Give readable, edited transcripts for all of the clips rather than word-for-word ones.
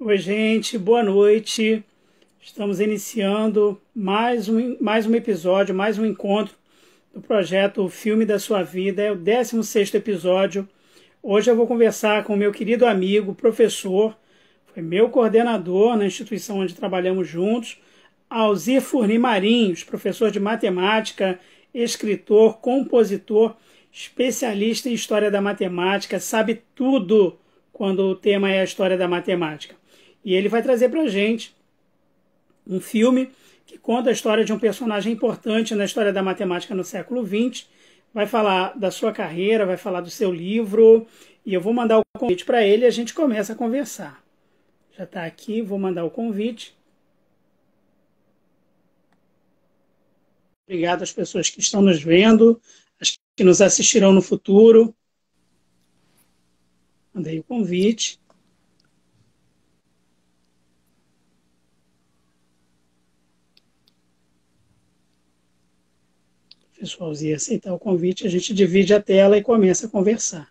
Oi, gente, boa noite. Estamos iniciando mais um episódio, mais um encontro do projeto O Filme da Sua Vida. É o 16º episódio. Hoje eu vou conversar com o meu querido amigo, professor, foi meu coordenador na instituição onde trabalhamos juntos, Alzir Furni Marinhos, professor de matemática, escritor, compositor, especialista em história da matemática, sabe tudo quando o tema é a história da matemática. E ele vai trazer para a gente um filme que conta a história de um personagem importante na história da matemática no século XX, vai falar da sua carreira, vai falar do seu livro, e eu vou mandar o convite para ele e a gente começa a conversar. Já está aqui, vou mandar o convite. Obrigado às pessoas que estão nos vendo, às que nos assistirão no futuro. Mandei o convite. Pessoalzinho, aceitar o convite, a gente divide a tela e começa a conversar.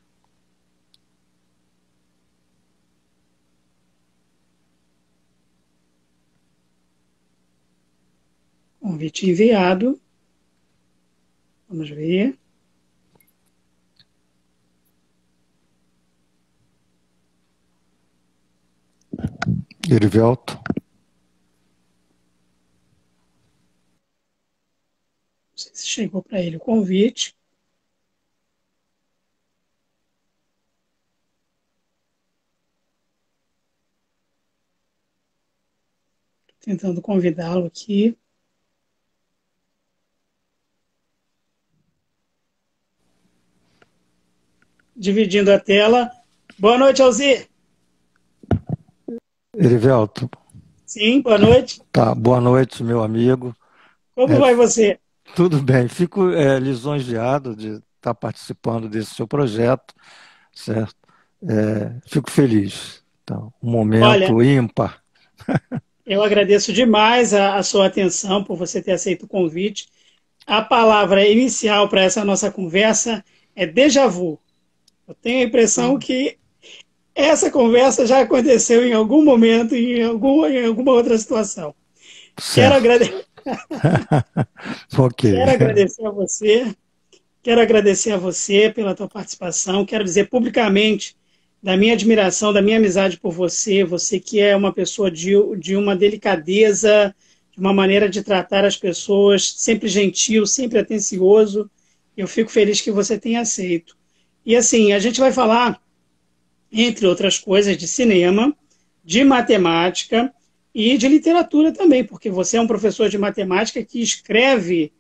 Convite enviado. Vamos ver. Erivelto. Não sei se chegou para ele o convite. Estou tentando convidá-lo aqui. Dividindo a tela. Boa noite, Alzir. Erivelto. Sim, boa noite. Tá, boa noite, meu amigo. Como vai você? Tudo bem, fico lisonjeado de estar participando desse seu projeto, certo? Fico feliz. Então, um Olha, momento ímpar. eu agradeço demais a sua atenção por você ter aceito o convite. A palavra inicial para essa nossa conversa é déjà vu. Eu tenho a impressão que essa conversa já aconteceu em algum momento, em alguma outra situação. Quero, Certo. agrade... Ok. Quero agradecer a você. Quero agradecer a você pela tua participação. Quero dizer publicamente da minha admiração, da minha amizade por você. Você que é uma pessoa de uma delicadeza, de uma maneira de tratar as pessoas, sempre gentil, sempre atencioso. Eu fico feliz que você tenha aceito. E assim, a gente vai falar, entre outras coisas, de cinema, de matemática e de literatura também, porque você é um professor de matemática que escreve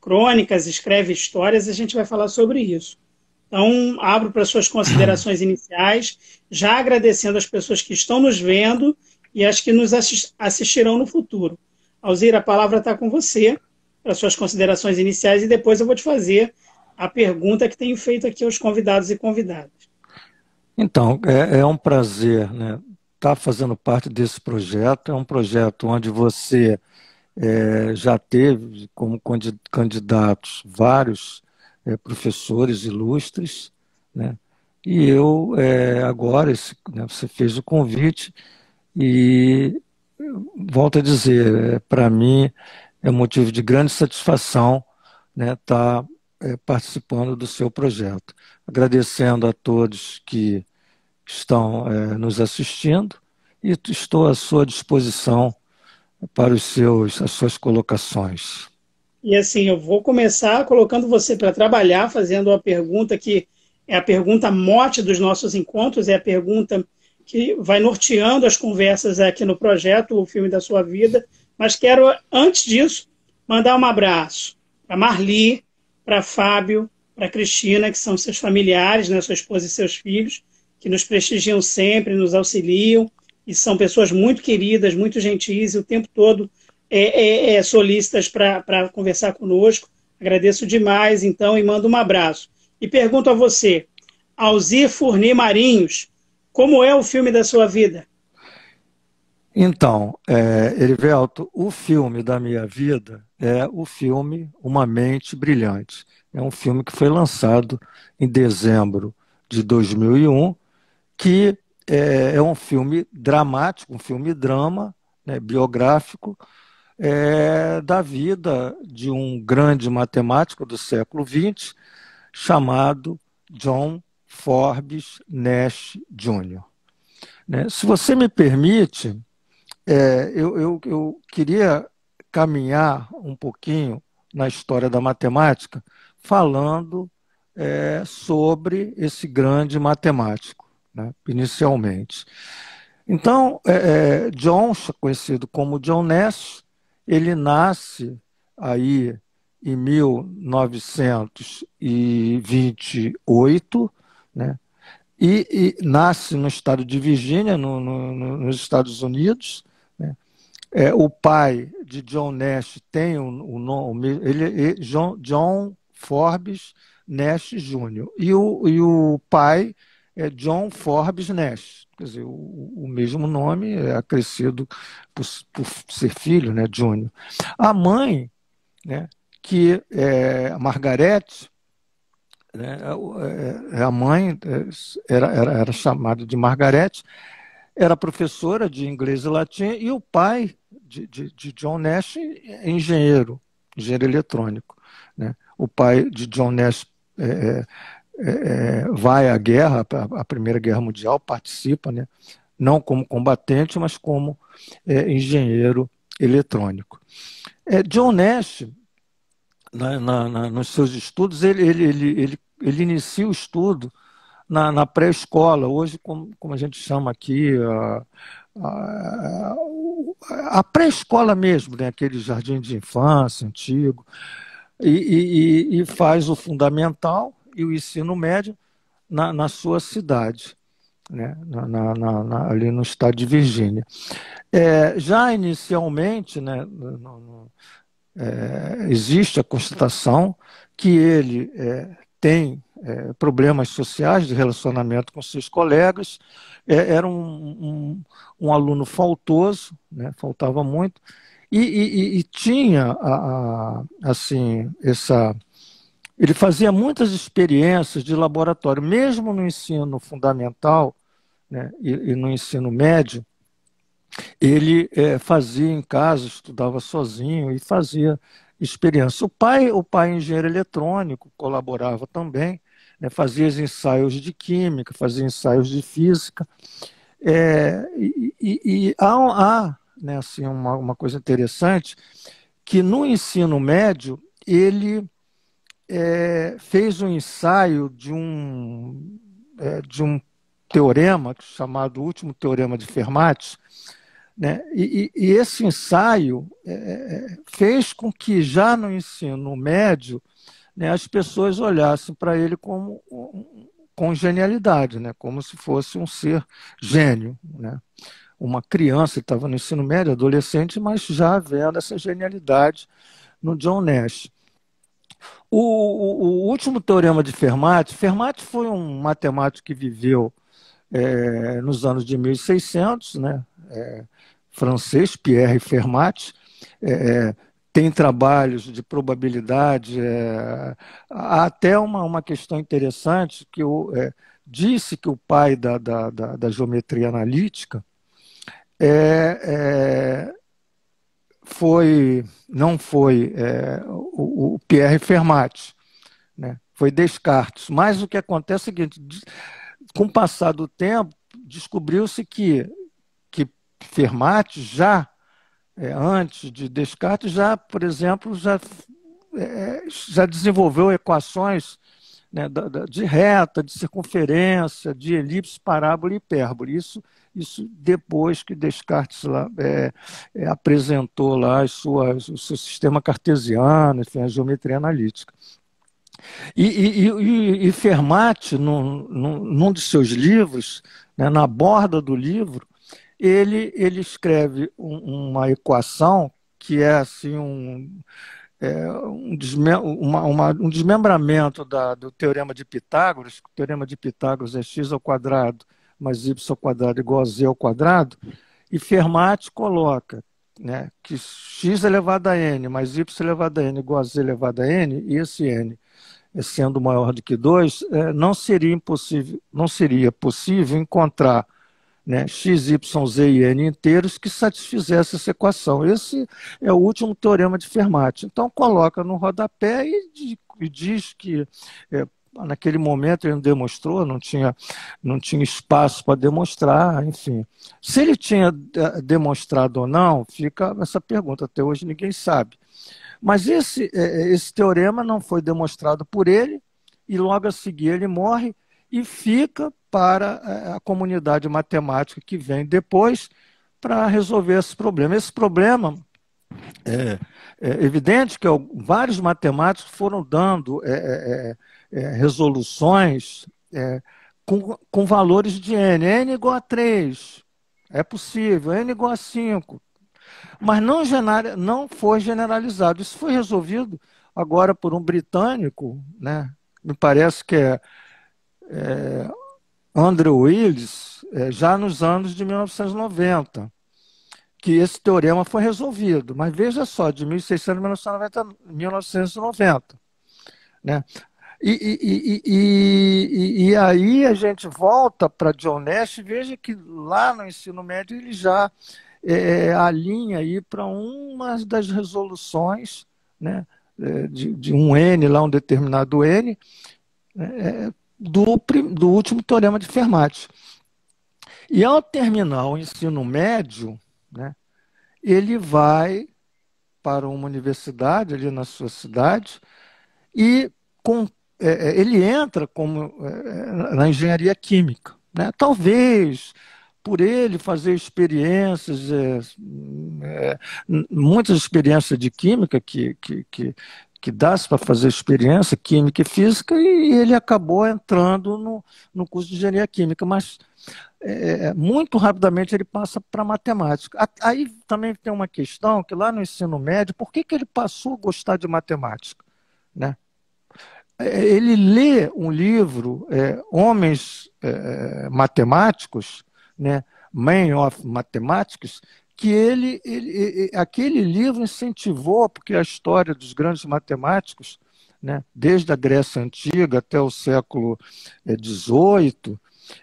crônicas, escreve histórias, e a gente vai falar sobre isso. Então, abro para suas considerações iniciais, já agradecendo as pessoas que estão nos vendo e as que nos assistirão no futuro. Alzir, a palavra está com você para suas considerações iniciais e depois eu vou te fazer a pergunta que tenho feito aqui aos convidados e convidadas. Então, é um prazer, né, estar fazendo parte desse projeto. É um projeto onde você já teve como candidatos vários professores ilustres, né? E eu, agora, né, você fez o convite e volto a dizer, para mim é motivo de grande satisfação, né, estar participando do seu projeto. Agradecendo a todos que estão nos assistindo e estou à sua disposição para as suas colocações. E assim, eu vou começar colocando você para trabalhar, fazendo a pergunta que é a pergunta mote dos nossos encontros, é a pergunta que vai norteando as conversas aqui no projeto, o filme da sua vida. Mas quero, antes disso, mandar um abraço para Marli, para Fábio, para Cristina, que são seus familiares, né, sua esposa e seus filhos, que nos prestigiam sempre, nos auxiliam, e são pessoas muito queridas, muito gentis, e o tempo todo solícitas para conversar conosco. Agradeço demais, então, e mando um abraço. E pergunto a você, Alzir Furni Marinhos, como é o filme da sua vida? Então, Erivelto, o filme da minha vida é o filme Uma Mente Brilhante. É um filme que foi lançado em dezembro de 2001, que é um filme dramático, um filme drama, né, biográfico, da vida de um grande matemático do século XX chamado John Forbes Nash Jr., né? Se você me permite, eu queria caminhar um pouquinho na história da matemática, falando sobre esse grande matemático, né, inicialmente. Então, John, conhecido como John Nash, ele nasce aí em 1928, né, e nasce no estado de Virgínia, nos Estados Unidos, né. O pai de John Nash tem o nome, ele é John Forbes Nash Jr. E o pai é John Forbes Nash. Quer dizer, o mesmo nome é acrescido por ser filho, né, Júnior. A mãe, né, que é a Margaret, né, a mãe era chamada de Margaret, era professora de inglês e latim, e o pai de John Nash é engenheiro eletrônico, né? O pai de John Nash vai à guerra, a Primeira Guerra Mundial, participa, né? Não como combatente, mas como engenheiro eletrônico. John Nash, nos seus estudos, ele inicia o estudo na pré-escola, hoje, como a gente chama aqui, a pré-escola mesmo, né? Aquele jardim de infância antigo, e faz o fundamental e o ensino médio na sua cidade, né? Ali no estado de Virgínia. Já inicialmente, né, existe a constatação que ele tem problemas sociais de relacionamento com seus colegas, era um aluno faltoso, né, faltava muito, e tinha assim, ele fazia muitas experiências de laboratório, mesmo no ensino fundamental, né, e no ensino médio, ele fazia em casa, estudava sozinho e fazia experiência. O pai engenheiro eletrônico, colaborava também, né, fazia ensaios de química, fazia ensaios de física. E há né, assim, uma coisa interessante, que no ensino médio ele fez um ensaio de um teorema chamado Último Teorema de Fermat, né? E esse ensaio fez com que já no ensino médio, né, as pessoas olhassem para ele com genialidade, né, como se fosse um ser gênio, né? Uma criança que estava no ensino médio, adolescente, mas já vendo essa genialidade no John Nash. O Último Teorema de Fermat foi um matemático que viveu nos anos de 1600, né? Francês, Pierre Fermat, tem trabalhos de probabilidade, há até uma questão interessante, que disse que o pai da geometria analítica não foi o Pierre Fermat, né? Foi Descartes. Mas o que acontece é o seguinte, com o passar do tempo, descobriu-se que Fermat antes de Descartes, por exemplo, já desenvolveu equações, né, de reta, de circunferência, de elipse, parábola e hipérbole. Isso depois que Descartes apresentou lá o seu sistema cartesiano, enfim, a geometria analítica. E Fermat, num de seus livros, né, na borda do livro, ele escreve uma equação que é assim um desmembramento do Teorema de Pitágoras. O Teorema de Pitágoras é x ao quadrado mais y ao quadrado igual a z ao quadrado, e Fermat coloca, né, que x elevado a n mais y elevado a n igual a z elevado a n, e esse n sendo maior do que 2, não seria possível encontrar né, x, y, z e n inteiros que satisfizesse essa equação. Esse é o último teorema de Fermat. Então, coloca no rodapé e diz que naquele momento ele não demonstrou, não tinha espaço para demonstrar, enfim. Se ele tinha demonstrado ou não, fica essa pergunta, até hoje ninguém sabe. Mas esse teorema não foi demonstrado por ele, e logo a seguir ele morre e fica para a comunidade matemática que vem depois para resolver esse problema. Esse problema é evidente que vários matemáticos foram dando resoluções com valores de n. N igual a 3, é possível, n igual a 5, mas não foi generalizado. Isso foi resolvido agora por um britânico, né? Me parece que é Andrew Wiles, já nos anos de 1990, que esse teorema foi resolvido. Mas veja só, de 1600 a 1990. Né? E aí a gente volta para John Nash e veja que lá no ensino médio ele já alinha aí para uma das resoluções, né, de um N, lá um determinado N, do último teorema de Fermat. E ao terminar o ensino médio, né, ele vai para uma universidade ali na sua cidade e ele entra na engenharia química. Né? Talvez por ele fazer experiências, muitas experiências de química que dá-se para fazer experiência, química e física, e ele acabou entrando no curso de engenharia química, mas muito rapidamente ele passa para matemática. Aí também tem uma questão que lá no ensino médio, por que ele passou a gostar de matemática? Né? Ele lê um livro, Homens Matemáticos, né, Men of Mathematics, que aquele livro incentivou, porque a história dos grandes matemáticos, né, desde a Grécia Antiga até o século XVIII,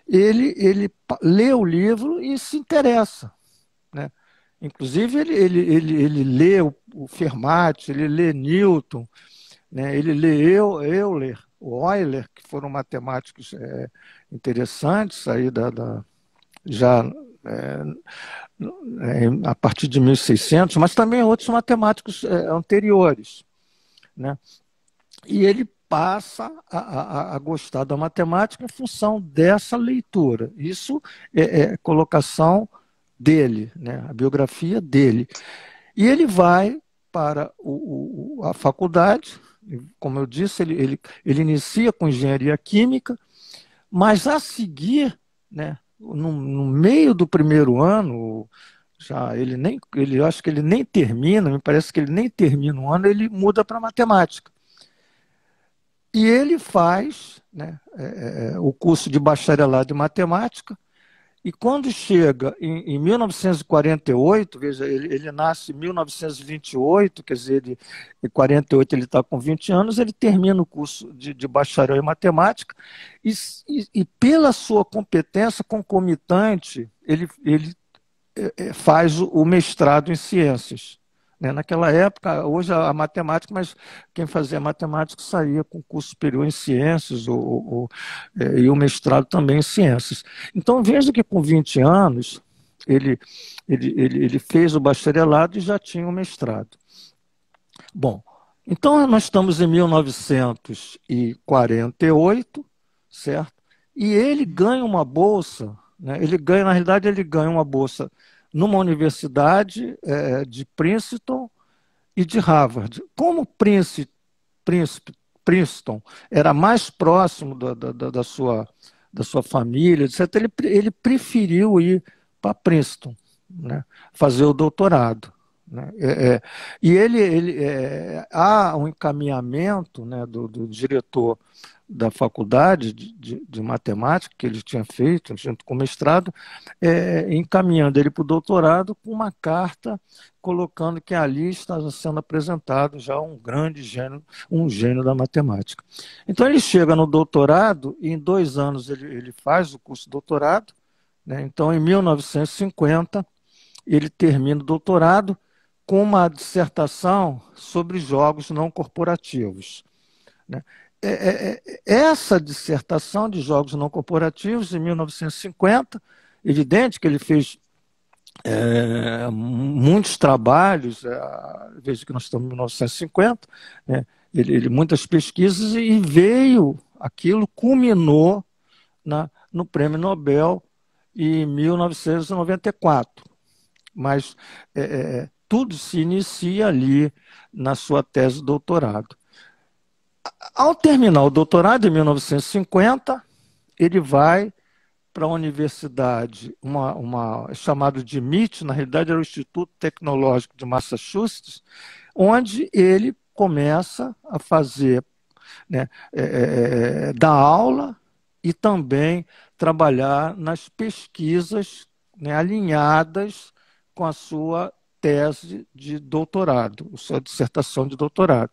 ele lê o livro e se interessa. Né? Inclusive, ele lê o Fermat, ele lê Newton, né? Ele lê Euler, Euler, que foram matemáticos interessantes aí já a partir de 1600, mas também outros matemáticos anteriores. Né? E ele passa a gostar da matemática em função dessa leitura. Isso é colocação dele, né? A biografia dele. E ele vai para a faculdade, como eu disse, ele inicia com engenharia química, mas a seguir, né, no meio do primeiro ano, eu acho que ele nem termina, me parece que ele nem termina um ano, ele muda para matemática. E ele faz, né, o curso de bacharelado em matemática, e quando chega em 1948, veja, ele nasce em 1928, quer dizer, em 48 ele está com 20 anos, ele termina o curso de bacharel em matemática, e pela sua competência concomitante, ele faz o mestrado em ciências. Né? Naquela época, hoje a matemática, mas quem fazia matemática saía com curso superior em ciências e o mestrado também em ciências. Então veja que com 20 anos ele fez o bacharelado e já tinha o mestrado. Bom, então nós estamos em 1948, certo? E ele ganha uma bolsa, né? Na realidade ele ganha uma bolsa numa universidade de Princeton e de Harvard. Como Princeton era mais próximo da sua família, etc., ele preferiu ir para Princeton, né, fazer o doutorado. Né? E há um encaminhamento, né, do diretor da faculdade de matemática que ele tinha feito junto com o mestrado, encaminhando ele para o doutorado com uma carta colocando que ali estava sendo apresentado já um grande gênio, um gênio da matemática. Então ele chega no doutorado e em 2 anos ele faz o curso de doutorado, né? Então, em 1950, ele termina o doutorado com uma dissertação sobre jogos não corporativos, né? Essa dissertação de jogos não corporativos, em 1950, evidente que ele fez muitos trabalhos, veja que nós estamos em 1950, né? Muitas pesquisas, e veio, aquilo culminou no Prêmio Nobel em 1994. Mas tudo se inicia ali na sua tese de doutorado. Ao terminar o doutorado, em 1950, ele vai para a universidade, chamado de MIT, na realidade era o Instituto Tecnológico de Massachusetts, onde ele começa a fazer, né, dar aula e também trabalhar nas pesquisas, né, alinhadas com a sua tese de doutorado, a sua dissertação de doutorado.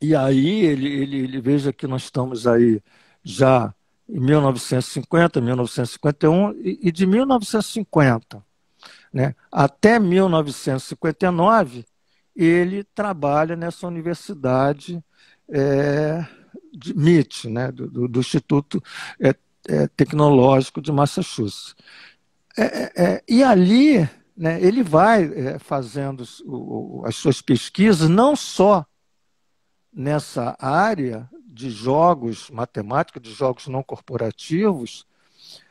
E aí ele veja que nós estamos aí já em 1950, 1951, e de 1950, né, até 1959, ele trabalha nessa universidade de MIT, né, do Instituto Tecnológico de Massachusetts. E ali, né, ele vai fazendo as suas pesquisas, não só nessa área de jogos matemáticos, de jogos não corporativos,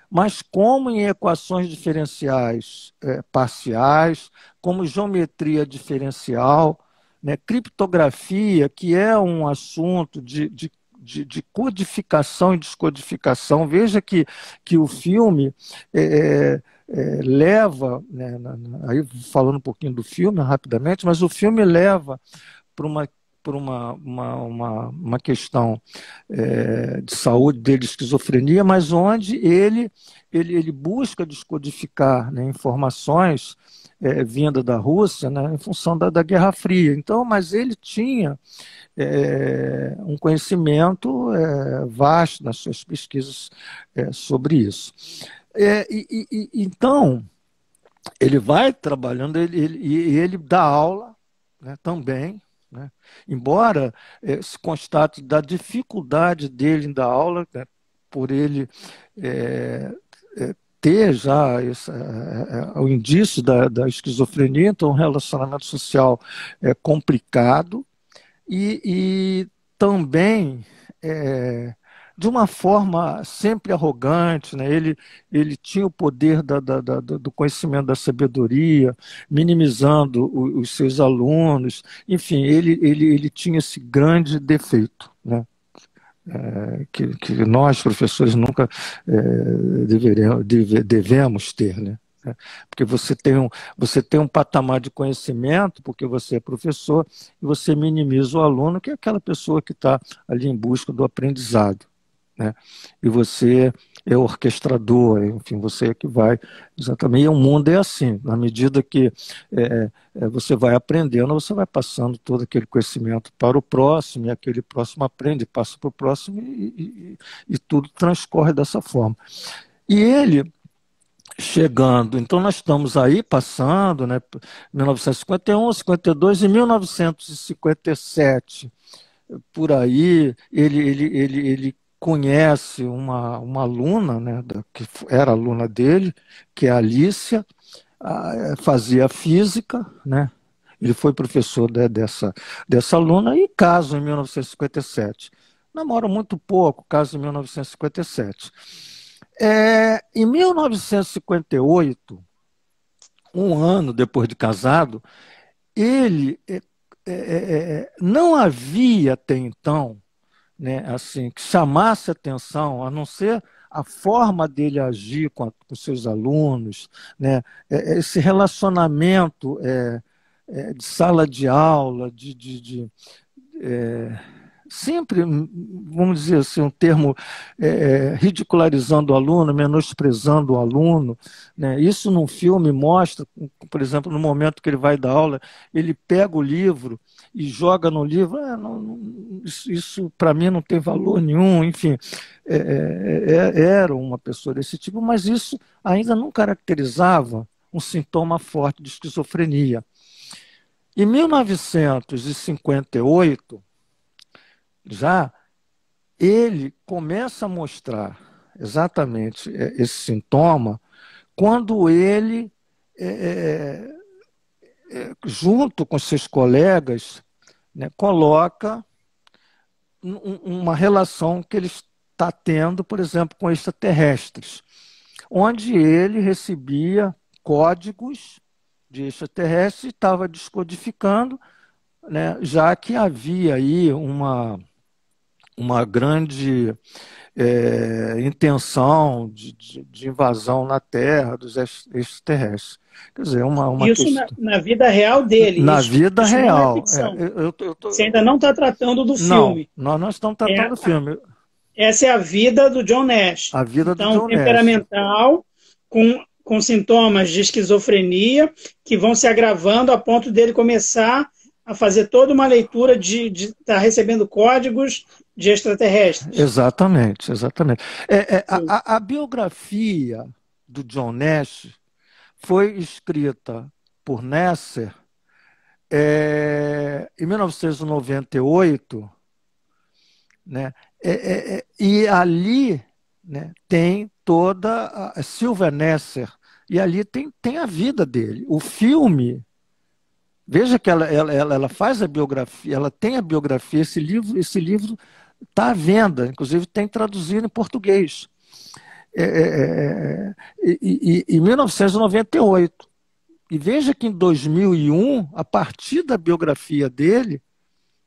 mas como em equações diferenciais parciais, como geometria diferencial, né, criptografia, que é um assunto de codificação e descodificação. Veja que o filme leva, né, aí falando um pouquinho do filme rapidamente, mas o filme leva para uma questão de saúde dele, esquizofrenia, mas onde ele busca descodificar, né, informações vindas da Rússia, né, em função da Guerra Fria. Então, mas ele tinha um conhecimento vasto nas suas pesquisas sobre isso. Então, ele vai trabalhando, e ele dá aula, né, também, né? Embora se constate da dificuldade dele em dar aula, né, por ele ter já o indício da esquizofrenia, então um relacionamento social complicado, e também de uma forma sempre arrogante, né? Ele tinha o poder do conhecimento, da sabedoria, minimizando os seus alunos. Enfim, ele tinha esse grande defeito, né? Que nós, professores, nunca devemos ter, né? Porque você tem um patamar de conhecimento, porque você é professor, e você minimiza o aluno, que é aquela pessoa que está ali em busca do aprendizado, né? E você é orquestrador, enfim, você é que vai exatamente. E o mundo é assim, na medida que você vai aprendendo, você vai passando todo aquele conhecimento para o próximo, e aquele próximo aprende, passa para o próximo, e tudo transcorre dessa forma. E ele chegando, então nós estamos aí passando, né, 1951, 52, e 1957, por aí, ele conhece uma aluna, né, que era aluna dele, que é a Alicia, fazia física, né? Ele foi professor dessa aluna, e casa em 1957. Namora muito pouco, casa em 1957. Em 1958, um ano depois de casado, ele não havia até então, né, assim, que chamasse atenção, a não ser a forma dele agir com seus alunos, né, esse relacionamento de sala de aula, sempre, vamos dizer assim, um termo ridicularizando o aluno, menosprezando o aluno, né? Isso num filme mostra, por exemplo, no momento que ele vai dar aula, ele pega o livro e joga no livro, isso para mim não tem valor nenhum, enfim, era uma pessoa desse tipo, mas isso ainda não caracterizava um sintoma forte de esquizofrenia. Em 1958, já ele começa a mostrar exatamente esse sintoma quando ele, junto com seus colegas, né, coloca uma relação que ele está tendo, por exemplo, com extraterrestres, onde ele recebia códigos de extraterrestres e estava descodificando, né, já que havia aí uma grande intenção de invasão na Terra dos extraterrestres. Quer dizer, uma Isso questão. na vida real dele, Na vida isso não é real. ficção. Você ainda não está tratando do Não, filme. nós não estamos tratando do filme. Essa é a vida do John Nash. A vida do Então, John Nash. temperamental, com sintomas de esquizofrenia, que vão se agravando a ponto dele começar a fazer toda uma leitura de estar recebendo códigos de extraterrestres. Exatamente, exatamente. A biografia do John Nash foi escrita por Nasser em 1998, né? E ali, né, tem toda a Sylvia Nasser, e ali tem a vida dele. O filme, veja que ela faz a biografia, ela tem a biografia, esse livro está à venda, inclusive tem traduzido em português. Em 1998. E veja que em 2001, a partir da biografia dele,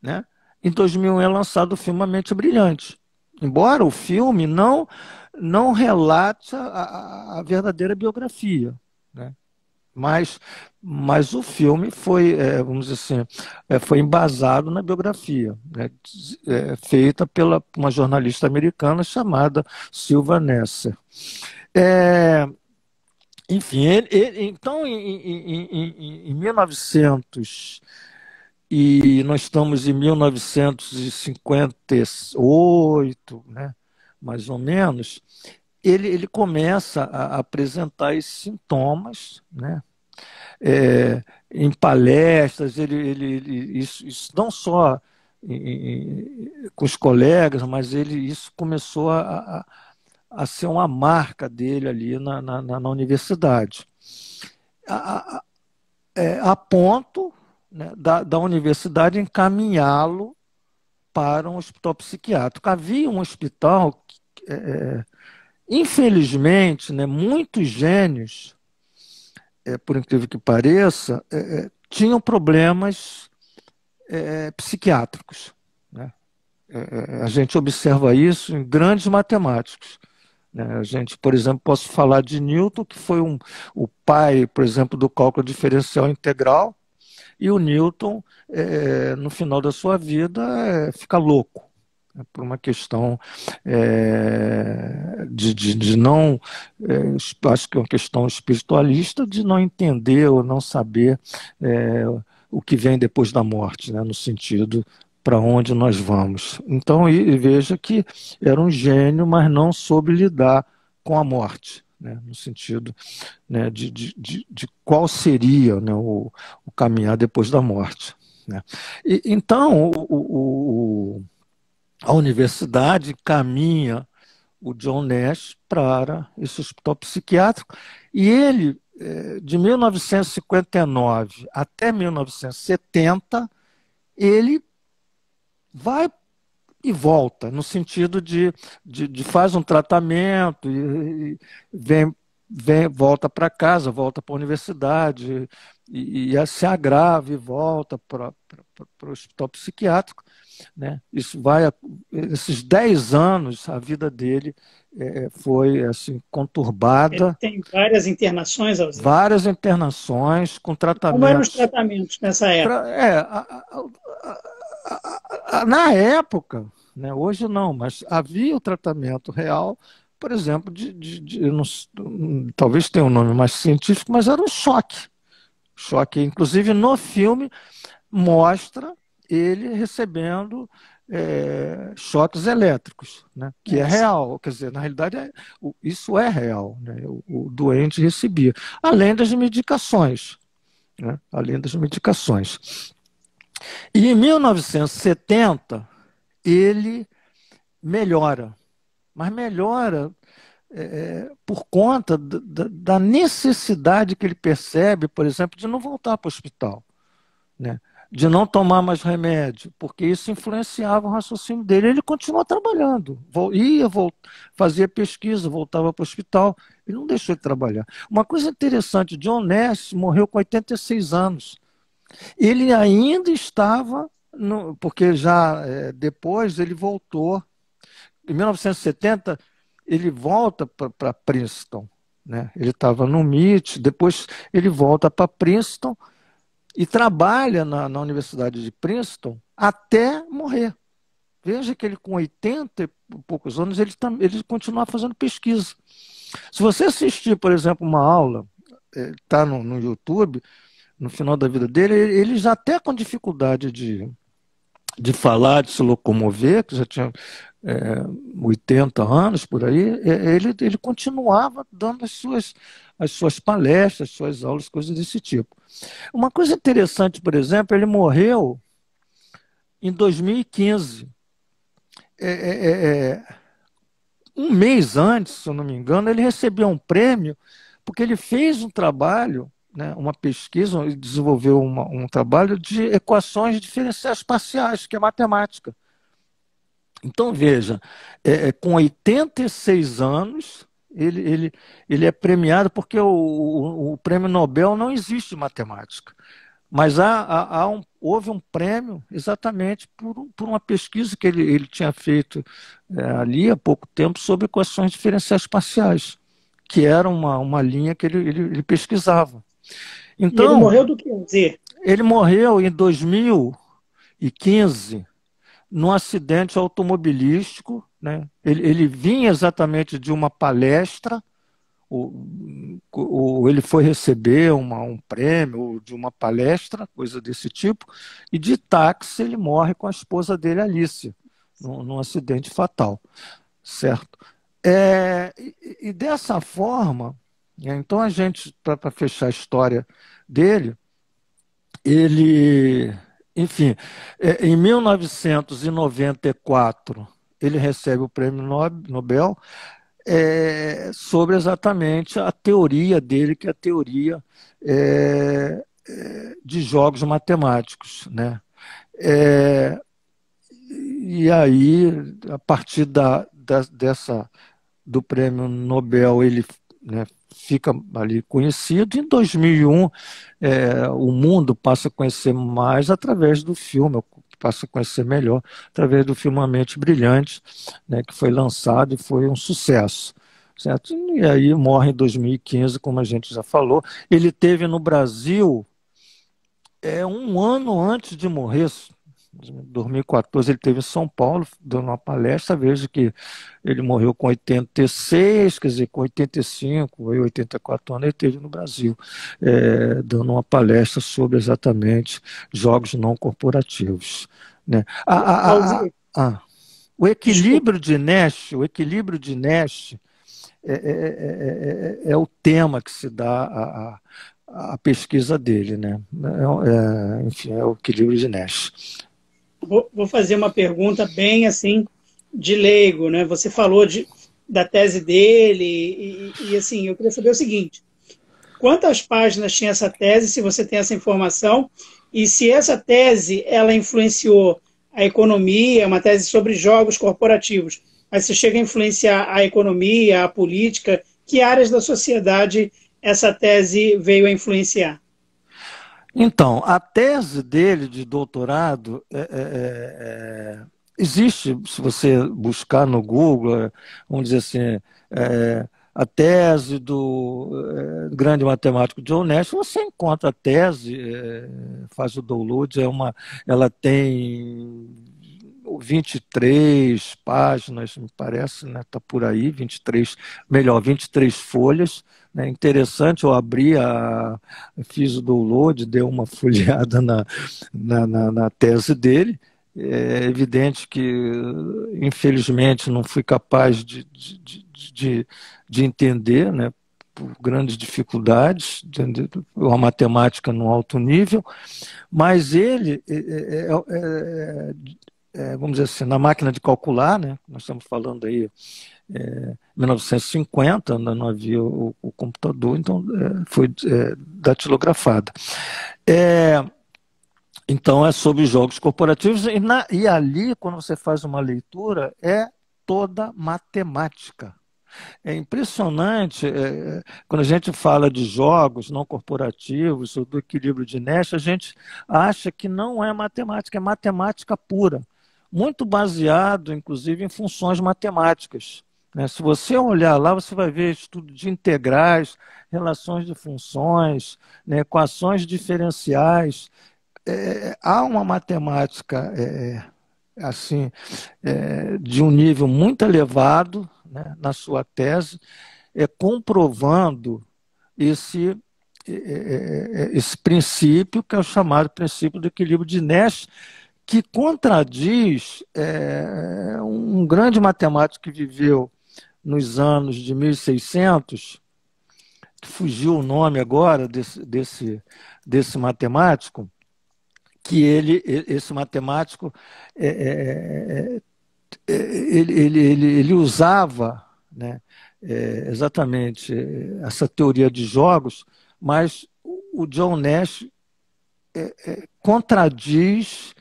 né, em 2001 é lançado o filme A Mente Brilhante. Embora o filme não relate a verdadeira biografia, né? Mas o filme foi, vamos dizer assim, foi embasado na biografia, né, feita pela uma jornalista americana chamada Sylvia Nasser. Enfim, então, em 1900, e nós estamos em 1958, né, mais ou menos, ele começa a apresentar esses sintomas, né, em palestras, isso não só com os colegas, mas isso começou a ser uma marca dele ali na universidade. A ponto, né, da universidade encaminhá-lo para um hospital psiquiátrico. Havia um hospital, infelizmente, né, muitos gênios, por incrível que pareça, tinham problemas psiquiátricos, né? A gente observa isso em grandes matemáticos. A gente, por exemplo, posso falar de Newton, que foi o pai, por exemplo, do cálculo diferencial integral, e o Newton, no final da sua vida, fica louco, né, por uma questão de não, acho que é uma questão espiritualista, de não entender ou não saber o que vem depois da morte, né, no sentido para onde nós vamos. Então, e veja que era um gênio, mas não soube lidar com a morte, né, no sentido, né, de qual seria, né, o caminhar depois da morte, né. Então, a universidade caminha o John Nash para esse hospital psiquiátrico, e ele, de 1959 até 1970, ele vai e volta, no sentido de faz um tratamento e volta para casa, volta para a universidade, e se agrava e volta para o hospital psiquiátrico, né? Esses 10 anos, a vida dele foi assim, conturbada. Ele tem várias internações, Alzira. Várias internações com tratamentos. Como eram os tratamentos nessa época? Na época, né, hoje não, mas havia o tratamento real, por exemplo, talvez tenha um nome mais científico, mas era um choque. Choque, inclusive no filme, mostra ele recebendo choques elétricos, né? Que é Nossa. real, quer dizer, na realidade isso é real, né? O doente recebia, além das medicações, né? Além das medicações. E em 1970 ele melhora, mas melhora por conta da necessidade que ele percebe, por exemplo, de não voltar para o hospital, né? De não tomar mais remédio, porque isso influenciava o raciocínio dele. Ele continuou trabalhando, fazia pesquisa, voltava para o hospital, ele não deixou de trabalhar. Uma coisa interessante, John Nash morreu com 86 anos. Ele ainda estava, porque já depois ele voltou, em 1970, ele volta para Princeton, né? Ele estava no MIT, depois ele volta para Princeton e trabalha na Universidade de Princeton até morrer. Veja que ele, com 80 e poucos anos, ele continua fazendo pesquisa. Se você assistir, por exemplo, uma aula, está no YouTube, no final da vida dele, ele já até com dificuldade de falar, de se locomover, que já tinha 80 anos por aí, ele continuava dando as suas palestras, as suas aulas, coisas desse tipo. Uma coisa interessante, por exemplo, ele morreu em 2015. É, é, é, um mês antes, se eu não me engano, ele recebeu um prêmio porque ele fez um trabalho, né, uma pesquisa, ele desenvolveu um trabalho de equações diferenciais parciais, que é matemática. Então, veja, com 86 anos, ele é premiado porque o prêmio Nobel não existe em matemática. Mas houve um prêmio exatamente por uma pesquisa que ele tinha feito ali há pouco tempo sobre equações diferenciais parciais, que era uma linha que ele pesquisava. E ele Então, morreu do que? Z? ele morreu em 2015 num acidente automobilístico, né? Ele vinha exatamente de uma palestra, ele foi receber um prêmio de uma palestra, coisa desse tipo, e de táxi ele morre com a esposa dele, Alice, num acidente fatal, certo? E dessa forma, né, então a gente, para fechar a história dele, ele, enfim, em 1994, ele recebe o prêmio Nobel sobre exatamente a teoria dele, que é a teoria de jogos matemáticos, né? É, e aí, a partir do prêmio Nobel, ele, né, fica ali conhecido. Em 2001, o mundo passa a conhecer mais através do filme, passa a conhecer melhor através do filme A Mente Brilhante, né, que foi lançado e foi um sucesso. Certo? E aí morre em 2015, como a gente já falou. Ele teve no Brasil um ano antes de morrer, em 2014, ele teve em São Paulo, dando uma palestra. Veja que ele morreu com 86, quer dizer, com 85 ou 84 anos, ele teve no Brasil, dando uma palestra sobre exatamente jogos não corporativos. Né? Alzir, O desculpa. equilíbrio de Nash é o tema que se dá à pesquisa dele, né? Enfim, é o equilíbrio de Nash. Vou fazer uma pergunta bem assim de leigo, né? Você falou da tese dele assim, eu queria saber o seguinte: quantas páginas tinha essa tese, se você tem essa informação, e se essa tese ela influenciou a economia, uma tese sobre jogos corporativos, mas se chega a influenciar a economia, a política, que áreas da sociedade essa tese veio a influenciar? Então, a tese dele de doutorado existe, se você buscar no Google, vamos dizer assim, a tese do grande matemático John Nash, você encontra a tese, faz o download, ela tem 23 páginas, me parece, né? Está por aí, 23 folhas. Né? Interessante, eu fiz o download, dei uma folheada na tese dele. É evidente que, infelizmente, não fui capaz de entender, né? Por grandes dificuldades, uma matemática no alto nível, mas ele, vamos dizer assim, na máquina de calcular, né? Nós estamos falando aí 1950, ainda não havia o computador, então foi datilografada. Então é sobre jogos corporativos, e ali, quando você faz uma leitura, é toda matemática. É impressionante, quando a gente fala de jogos não corporativos, ou do equilíbrio de Nash, a gente acha que não é matemática pura, muito baseado, inclusive, em funções matemáticas. Né? Se você olhar lá, você vai ver estudo de integrais, relações de funções, né, equações diferenciais. Há uma matemática assim, de um nível muito elevado, né, na sua tese, comprovando esse princípio, que é o chamado princípio do equilíbrio de Nash, que contradiz um grande matemático que viveu nos anos de 1600, que fugiu o nome agora desse matemático, que esse matemático ele usava, né, exatamente essa teoria de jogos, mas o John Nash contradiz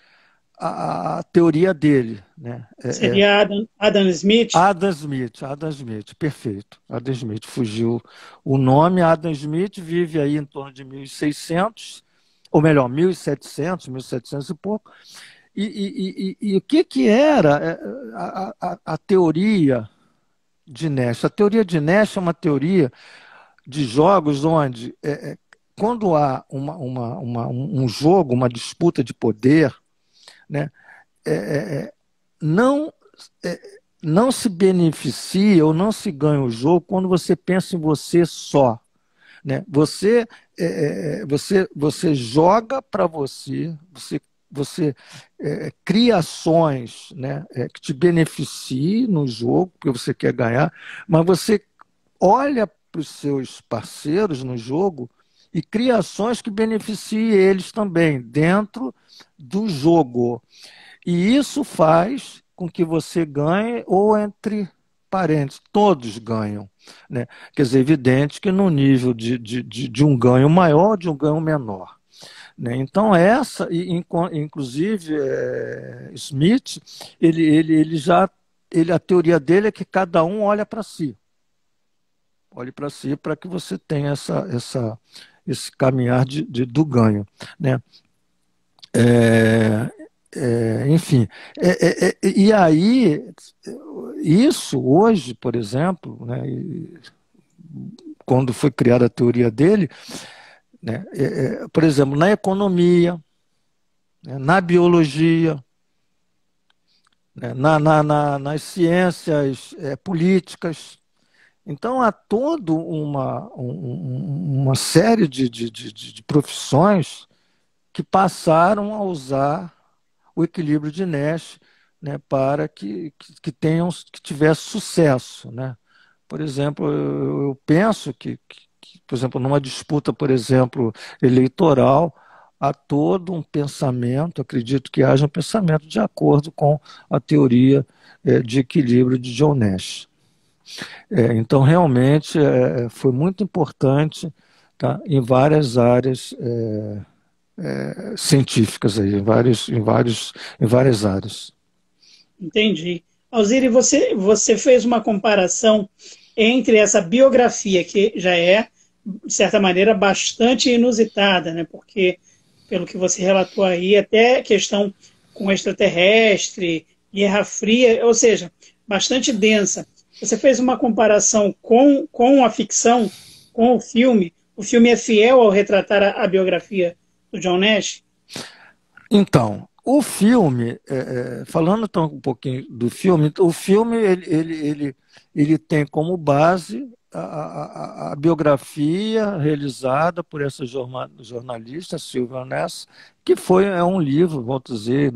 a teoria dele. Né? Seria Adam Smith? Adam Smith, perfeito. Adam Smith, fugiu o nome. Adam Smith vive aí em torno de 1600, ou melhor, 1700 e pouco. E o que era a teoria de Nash? A teoria de Nash é uma teoria de jogos onde, quando há um jogo, uma disputa de poder, né, não, não se beneficia ou não se ganha o jogo quando você pensa em você só. Né? Você joga para você cria ações, né, que te beneficiem no jogo, porque você quer ganhar, mas você olha para os seus parceiros no jogo e cria ações que beneficiem eles também, dentro do jogo. E isso faz com que você ganhe, ou entre parênteses, todos ganham. Né? Quer dizer, é evidente que no nível de um ganho maior, de um ganho menor. Né? Então, inclusive, Smith, a teoria dele é que cada um olha para si. Olhe para si para que você tenha esse caminhar do ganho. Né? Enfim, e aí, isso hoje, por exemplo, né, quando foi criada a teoria dele, né, por exemplo, na economia, né, na biologia, né, nas ciências políticas. Então, há toda uma série de profissões que passaram a usar o equilíbrio de Nash, né, para que tivesse sucesso. Né? Por exemplo, eu penso que, por exemplo, numa disputa, por exemplo, eleitoral, há todo um pensamento, acredito que haja um pensamento de acordo com a teoria de equilíbrio de John Nash. Então, realmente, foi muito importante, tá, em várias áreas científicas, aí, em várias áreas. Entendi. Alzire, você fez uma comparação entre essa biografia, que já é, de certa maneira, bastante inusitada, né? Porque, pelo que você relatou aí, até questão com extraterrestre, Guerra Fria, ou seja, bastante densa. Você fez uma comparação com a ficção, com o filme. O filme é fiel ao retratar a biografia do John Nash? Então, O filme, falando então um pouquinho do filme, o filme ele tem como base a biografia realizada por essa jornalista, Silvia Ness, que é um livro, volto a dizer,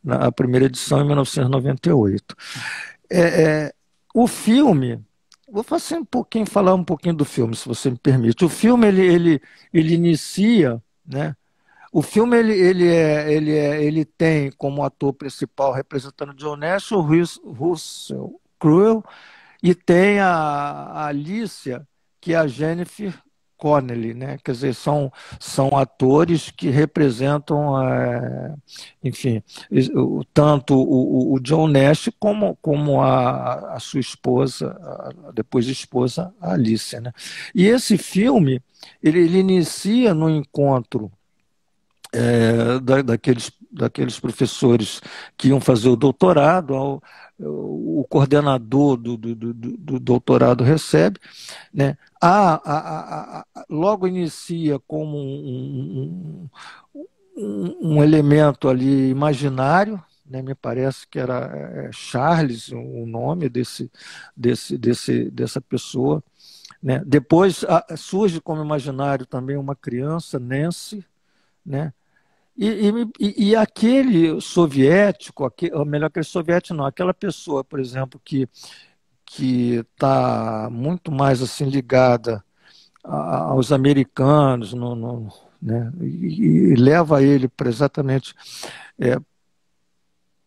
na primeira edição em 1998. É, é, o filme, vou fazer um pouquinho, falar um pouquinho do filme, se você me permite. O filme ele inicia, né? O filme ele tem como ator principal representando John Nash o Russell Crowe e tem a Alicia, que é a Jennifer Connelly, né? Quer dizer, são atores que representam, enfim, tanto o John Nash como a sua esposa, depois esposa, a Alicia, né? E esse filme, ele inicia no encontro daqueles professores que iam fazer o doutorado, o coordenador do doutorado recebe, né? Logo inicia como um elemento ali imaginário, né? Me parece que era Charles o nome dessa pessoa, né? Depois surge como imaginário também uma criança, Nancy, né? E aquele soviético, ou melhor, aquele soviético não, aquela pessoa, por exemplo, que está muito mais assim ligada aos americanos, né, e leva ele para exatamente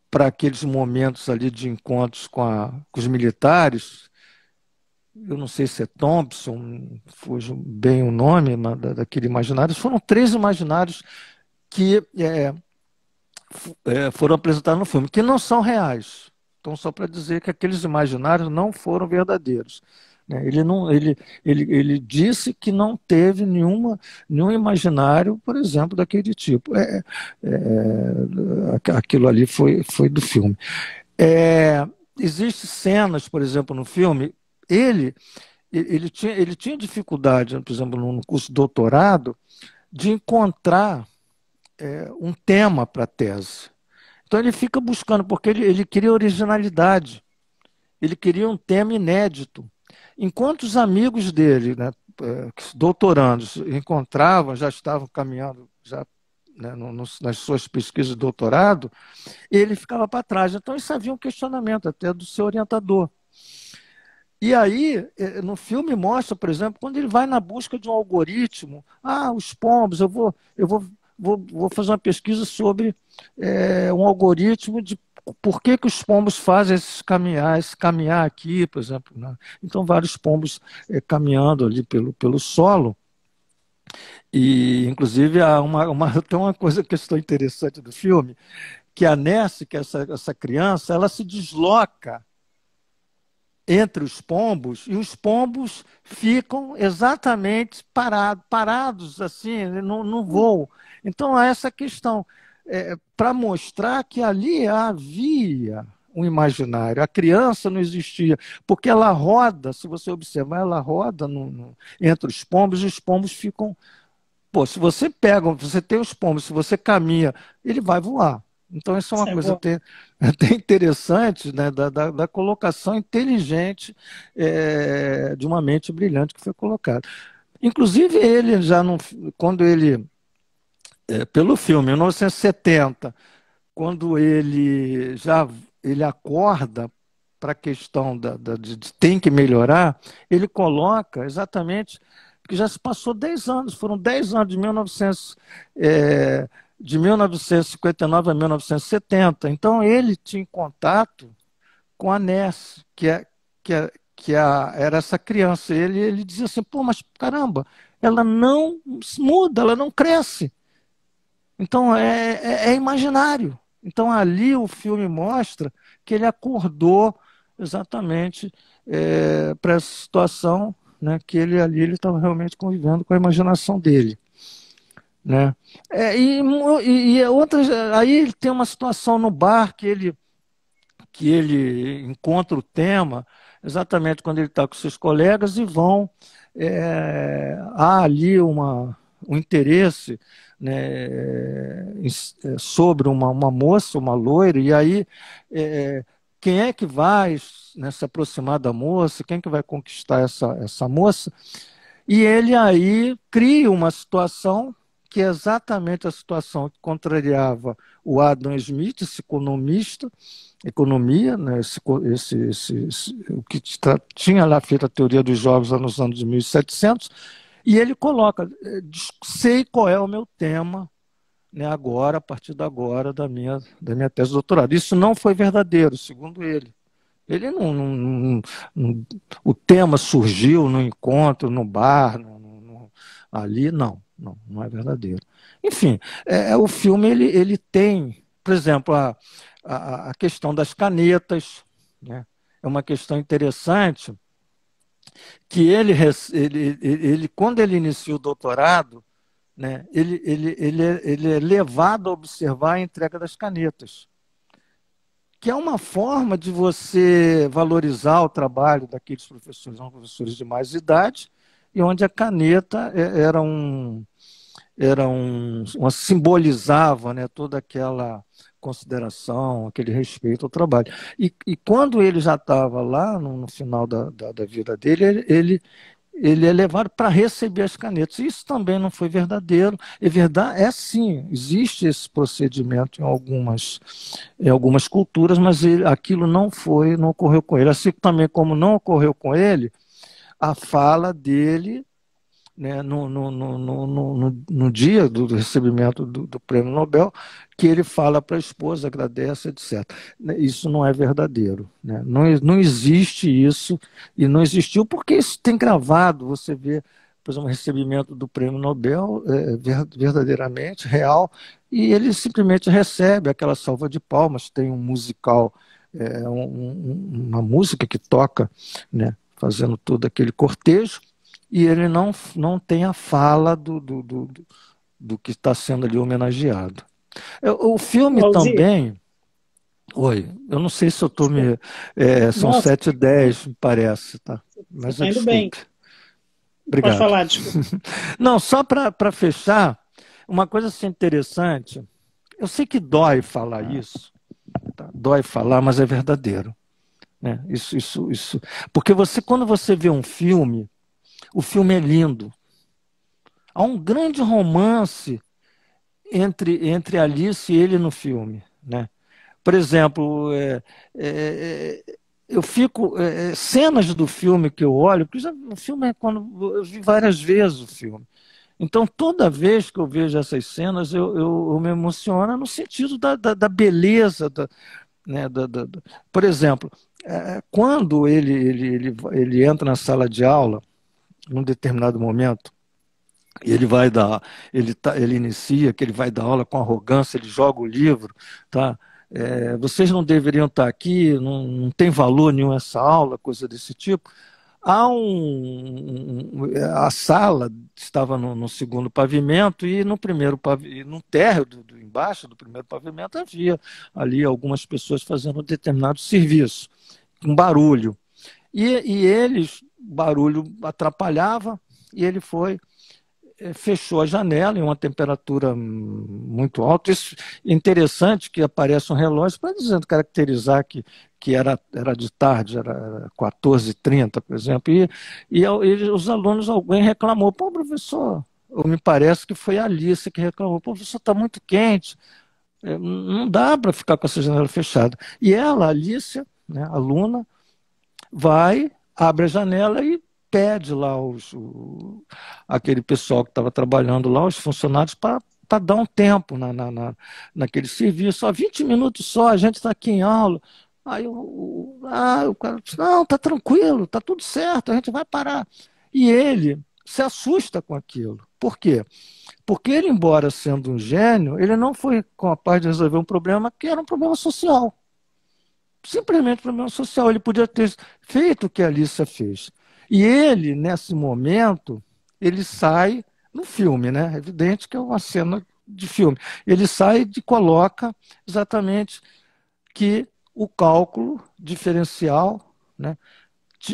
para aqueles momentos ali de encontros com os militares. Eu não sei se é Thompson, fugiu bem o nome daquele imaginário. Foram três imaginários que foram apresentados no filme, que não são reais. Então, só para dizer que aqueles imaginários não foram verdadeiros. Né? Ele disse que não teve nenhum imaginário, por exemplo, daquele tipo. Aquilo ali foi do filme. Existem cenas, por exemplo, no filme, ele tinha dificuldade, por exemplo, no curso de doutorado, de encontrar um tema para a tese. Então ele fica buscando, porque ele queria originalidade, ele queria um tema inédito. Enquanto os amigos dele, né, doutorandos, encontravam, já estavam caminhando já, né, nas suas pesquisas de doutorado, ele ficava para trás. Então isso havia um questionamento até do seu orientador. E aí, no filme mostra, por exemplo, quando ele vai na busca de um algoritmo, os pombos, vou fazer uma pesquisa sobre um algoritmo de por que os pombos fazem esse caminhar aqui, por exemplo. Né? Então, vários pombos caminhando ali pelo solo. E, inclusive, tem uma coisa que estou interessante do filme, que a Ness, que é essa criança, ela se desloca entre os pombos, e os pombos ficam exatamente parados assim, no voo. Então, há essa questão, para mostrar que ali havia um imaginário. A criança não existia, porque ela roda, se você observar, ela roda entre os pombos, e os pombos ficam... Pô, se você pega, você tem os pombos, se você caminha, ele vai voar. Então, isso é uma coisa até interessante, né, da colocação inteligente de uma mente brilhante que foi colocada. Inclusive, ele já não, quando ele, pelo filme, em 1970, quando ele acorda para a questão de tem que melhorar, ele coloca exatamente, porque já se passou 10 anos, foram 10 anos de 1959 a 1970. Então, ele tinha contato com a Ness, era essa criança. Ele dizia assim, pô, mas caramba, ela não muda, ela não cresce. Então, é imaginário. Então, ali o filme mostra que ele acordou exatamente para essa situação, né, que ele estava realmente convivendo com a imaginação dele. Né? E outras, aí tem uma situação no bar que ele encontra o tema exatamente quando ele está com seus colegas e há ali um interesse, né, sobre uma moça, uma loira, e aí é, quem é que vai, né, se aproximar da moça, quem é que vai conquistar essa moça? E ele aí cria uma situação que é exatamente a situação que contrariava o Adam Smith, esse economista, economia, né, o que tinha lá feito a teoria dos jogos lá nos anos 1700, e ele coloca, sei qual é o meu tema, né, agora, a partir de agora, da minha tese de doutorado. Isso não foi verdadeiro, segundo ele. Ele o tema surgiu no encontro, no bar, ali, não é verdadeiro. Enfim, o filme ele tem, por exemplo, a questão das canetas, né? É uma questão interessante que quando ele inicia o doutorado, né, ele é levado a observar a entrega das canetas, que é uma forma de você valorizar o trabalho daqueles professores, são professores de mais idade, e onde a caneta simbolizava, né, toda aquela consideração, aquele respeito ao trabalho. E quando ele já estava lá, no final da vida dele, ele é levado para receber as canetas. Isso também não foi verdadeiro. É verdade, sim, existe esse procedimento em algumas culturas, mas aquilo não ocorreu com ele. Assim também como não ocorreu com ele, a fala dele, né, no dia do recebimento do Prêmio Nobel, que ele fala para a esposa, agradece, etc. Isso não é verdadeiro. Né? Não existe isso, e não existiu porque isso tem gravado, você vê, por exemplo, o recebimento do Prêmio Nobel verdadeiramente real, e ele simplesmente recebe aquela salva de palmas, tem um musical, uma música que toca, né, fazendo todo aquele cortejo, e ele não tem a fala do que está sendo ali homenageado. O filme Alzir, também. Oi, eu não sei se eu estou desculpa. me. São Nossa, 7h10, me parece, tá? você Mas está indo bem. desculpe. Pode Obrigado. falar, desculpa. Não, só para fechar, uma coisa assim interessante. Eu sei que dói falar isso, tá? Dói falar, mas é verdadeiro. Né? Isso. Porque quando você vê um filme, o filme é lindo. Há um grande romance entre Alice e ele no filme, né? Por exemplo, eu fico cenas do filme que eu olho, porque o filme quando eu vi várias vezes o filme. Então, toda vez que eu vejo essas cenas, eu me emociono no sentido da beleza, né, por exemplo, quando ele entra na sala de aula, num determinado momento, e ele inicia que ele vai dar aula com arrogância, ele joga o livro, tá? Vocês não deveriam estar aqui, não tem valor nenhum essa aula, coisa desse tipo. A sala estava no segundo pavimento e no primeiro no térreo embaixo do primeiro pavimento havia ali algumas pessoas fazendo um determinado serviço, um barulho. O barulho atrapalhava e ele fechou a janela em uma temperatura muito alta. Isso é interessante que aparece um relógio para caracterizar que era de tarde, era 14h30, por exemplo, e os alunos, alguém reclamou, pô, professor, ou me parece que foi a Alice que reclamou, pô, professor, está muito quente, não dá para ficar com essa janela fechada. E ela, a Alice, né, aluna, abre a janela e pede lá aquele pessoal que estava trabalhando lá, os funcionários, para dar um tempo naquele serviço. Só 20 minutos só, a gente está aqui em aula. Aí o cara disse, não, está tranquilo, está tudo certo, a gente vai parar. E ele se assusta com aquilo. Por quê? Porque ele, embora sendo um gênio, ele não foi capaz de resolver um problema que era um problema social. Simplesmente problema social. Ele podia ter feito o que a Alissa fez. E ele, nesse momento, ele sai no filme, né? É evidente que é uma cena de filme. Ele sai e coloca exatamente que o cálculo diferencial, né?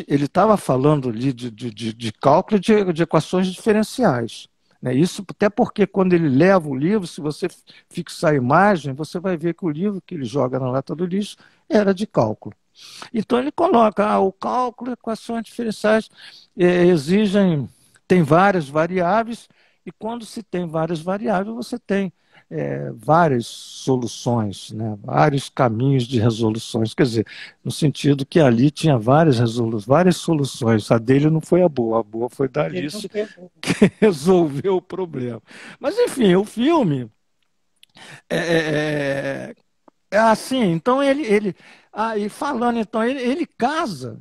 Ele estava falando ali de cálculo de equações diferenciais, né? Isso até porque quando ele leva o livro, se você fixar a imagem, você vai ver que o livro que ele joga na lata do lixo era de cálculo. Então ele coloca, o cálculo, equações diferenciais exigem, tem várias variáveis, e quando se tem várias variáveis, você tem várias soluções, né? Vários caminhos de resoluções. Quer dizer, no sentido que ali tinha várias soluções. A dele não foi a boa foi da Ele não Alice foi. que resolveu o problema. Mas, enfim, o filme é, é, é assim. Então, e falando, então, ele casa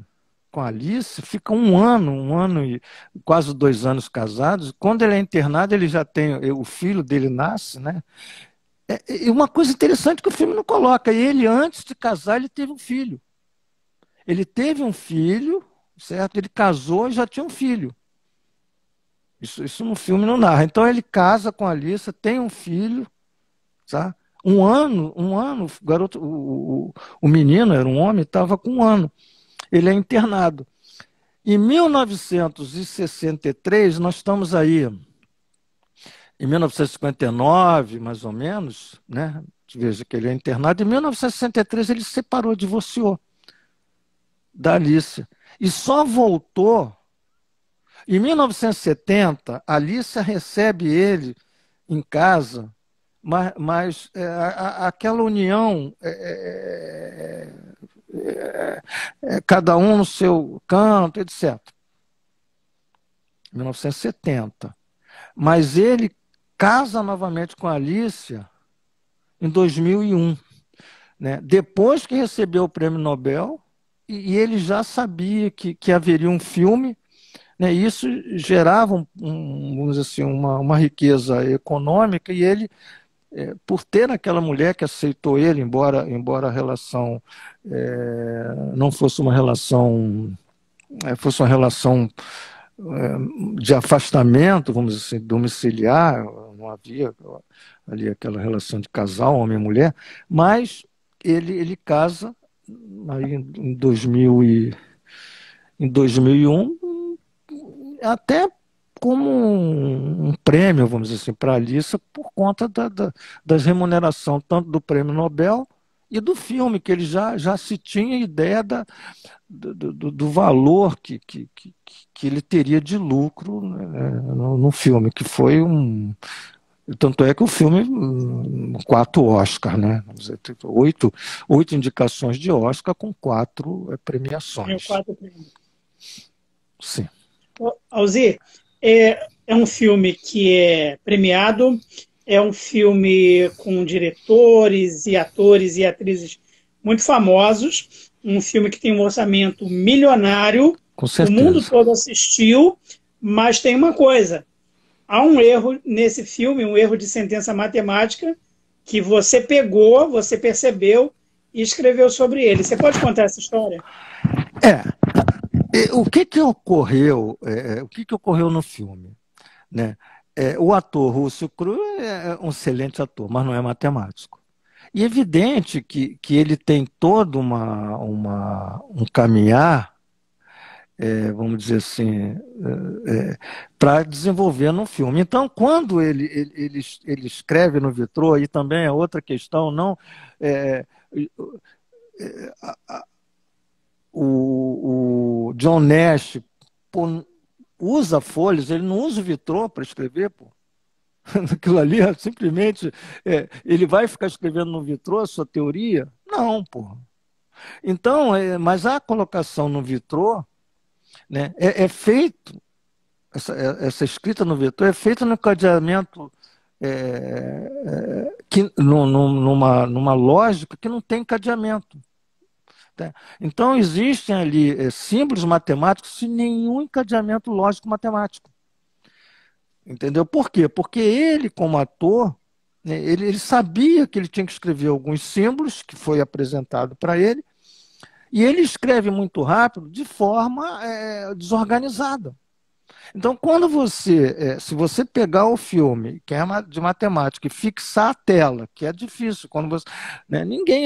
com a Alice, fica um ano e quase 2 anos casados. Quando ele é internado, ele já tem, o filho dele nasce, né? E uma coisa interessante que o filme não coloca, ele antes de casar, ele teve um filho. Ele teve um filho, certo? Ele casou e já tinha um filho. Isso no filme não narra. Então ele casa com a Alice, tem um filho, tá? Um ano, o garoto, o menino era um homem, estava com 1 ano. Ele é internado. Em 1963, nós estamos aí, em 1959, mais ou menos, né? Veja que ele é internado. Em 1963, ele se separou, divorciou da Alice. E só voltou. Em 1970, a Alice recebe ele em casa, mas aquela união, cada um no seu canto, etc. 1970. Mas ele casa novamente com a Alicia em 2001, né? Depois que recebeu o prêmio Nobel, e ele já sabia que haveria um filme, né? Isso gerava vamos dizer assim, uma riqueza econômica, e ele, por ter aquela mulher que aceitou ele, embora a relação não fosse uma relação, fosse uma relação de afastamento, vamos dizer assim, domiciliar, não havia ali aquela relação de casal, homem e mulher, mas ele casa aí em 2001, até como um prêmio, vamos dizer assim, para a Alice, por conta das remuneração tanto do prêmio Nobel e do filme, que ele já se tinha ideia do valor que ele teria de lucro, né, no filme, que foi um. Tanto é que o filme, 4 Oscar, né? Vamos dizer, oito indicações de Oscar com 4 Ganhou premiações. 4 prêmios. Sim. Alzir, é um filme que é premiado, é um filme com diretores e atores e atrizes muito famosos, um filme que tem um orçamento milionário, Com o mundo certeza. todo assistiu, mas tem uma coisa, há um erro nesse filme, um erro de sentença matemática, que você pegou, você percebeu e escreveu sobre ele. Você pode contar essa história? O que ocorreu? O que ocorreu no filme, né? O ator Russell Crowe é um excelente ator, mas não é matemático. E é evidente que ele tem todo um caminhar, vamos dizer assim, para desenvolver no filme. Então, quando ele escreve no vitrô, e também é outra questão, não. é, o John Nash, pô, usa folhas, ele não usa o vitrô para escrever, pô. Aquilo ali simplesmente ele vai ficar escrevendo no vitrô a sua teoria? Não, pô. Então, mas a colocação no vitrô, né, é feito, essa escrita no vitrô é feita no encadeamento, numa lógica que não tem encadeamento. Tá? Então, existem ali símbolos matemáticos sem nenhum encadeamento lógico-matemático. Entendeu? Por quê? Porque ele, como ator, né, ele sabia que ele tinha que escrever alguns símbolos que foi apresentado para ele, e ele escreve muito rápido, de forma desorganizada. Então, se você pegar o filme, que é de matemática, e fixar a tela, que é difícil, quando você, né, ninguém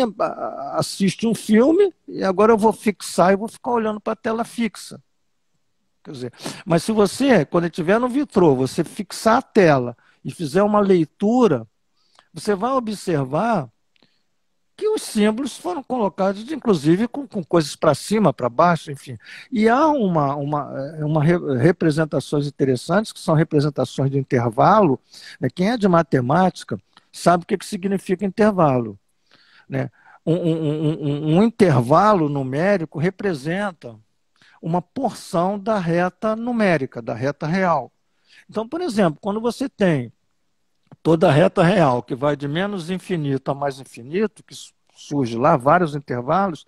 assiste um filme e agora eu vou fixar e vou ficar olhando para a tela fixa. Quer dizer, mas se você, quando estiver no vitrô, você fixar a tela e fizer uma leitura, você vai observar que os símbolos foram colocados, inclusive, com coisas para cima, para baixo, enfim. E há representações interessantes, que são representações de intervalo. Né? Quem é de matemática sabe o que significa intervalo. Né? Um intervalo numérico representa uma porção da reta numérica, da reta real. Então, por exemplo, quando você tem toda a reta real, que vai de menos infinito a mais infinito, que surge lá vários intervalos,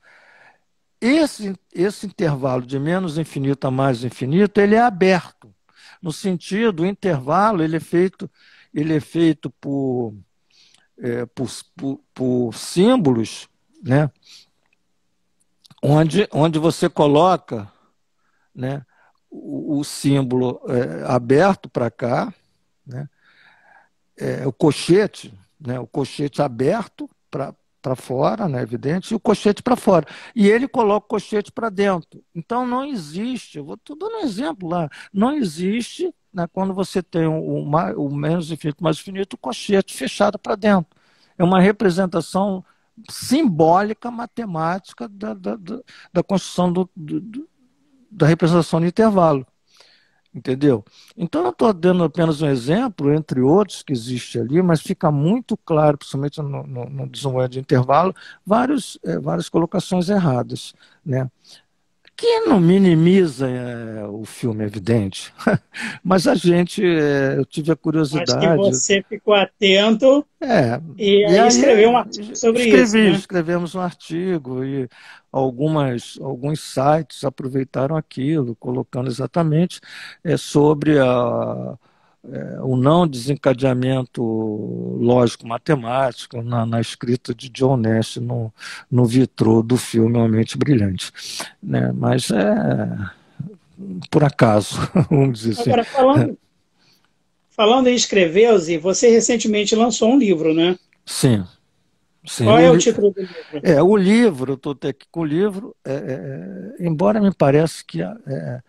esse intervalo de menos infinito a mais infinito, ele é aberto. No sentido, o intervalo ele é feito por símbolos, né? onde você coloca, né, o símbolo aberto para cá, né, o cochete, né, o cochete aberto para fora, né, evidente, e o cochete para fora. E ele coloca o cochete para dentro. Então não existe, eu estou dando um exemplo lá, não existe, né, quando você tem o menos infinito mais infinito, o cochete fechado para dentro. É uma representação simbólica, matemática da construção da representação de intervalo. Entendeu? Então, eu estou dando apenas um exemplo, entre outros que existe ali, mas fica muito claro, principalmente no desenvolvimento de intervalo, várias colocações erradas, né? Que não minimiza o filme, é evidente, mas eu tive a Acho que curiosidade. você ficou atento e E aí aí escreveu um artigo sobre isso, né? escrevemos um artigo e alguns sites aproveitaram aquilo, colocando exatamente sobre o não desencadeamento lógico-matemático na escrita de John Nash no vitrô do filme Uma Mente Brilhante. Né? Mas por acaso, vamos dizer assim. Agora, falando em escrever, Elzi, você recentemente lançou um livro, né? Sim. Sim, Qual é o título do livro? O livro, eu estou até aqui com o livro, embora me pareça que a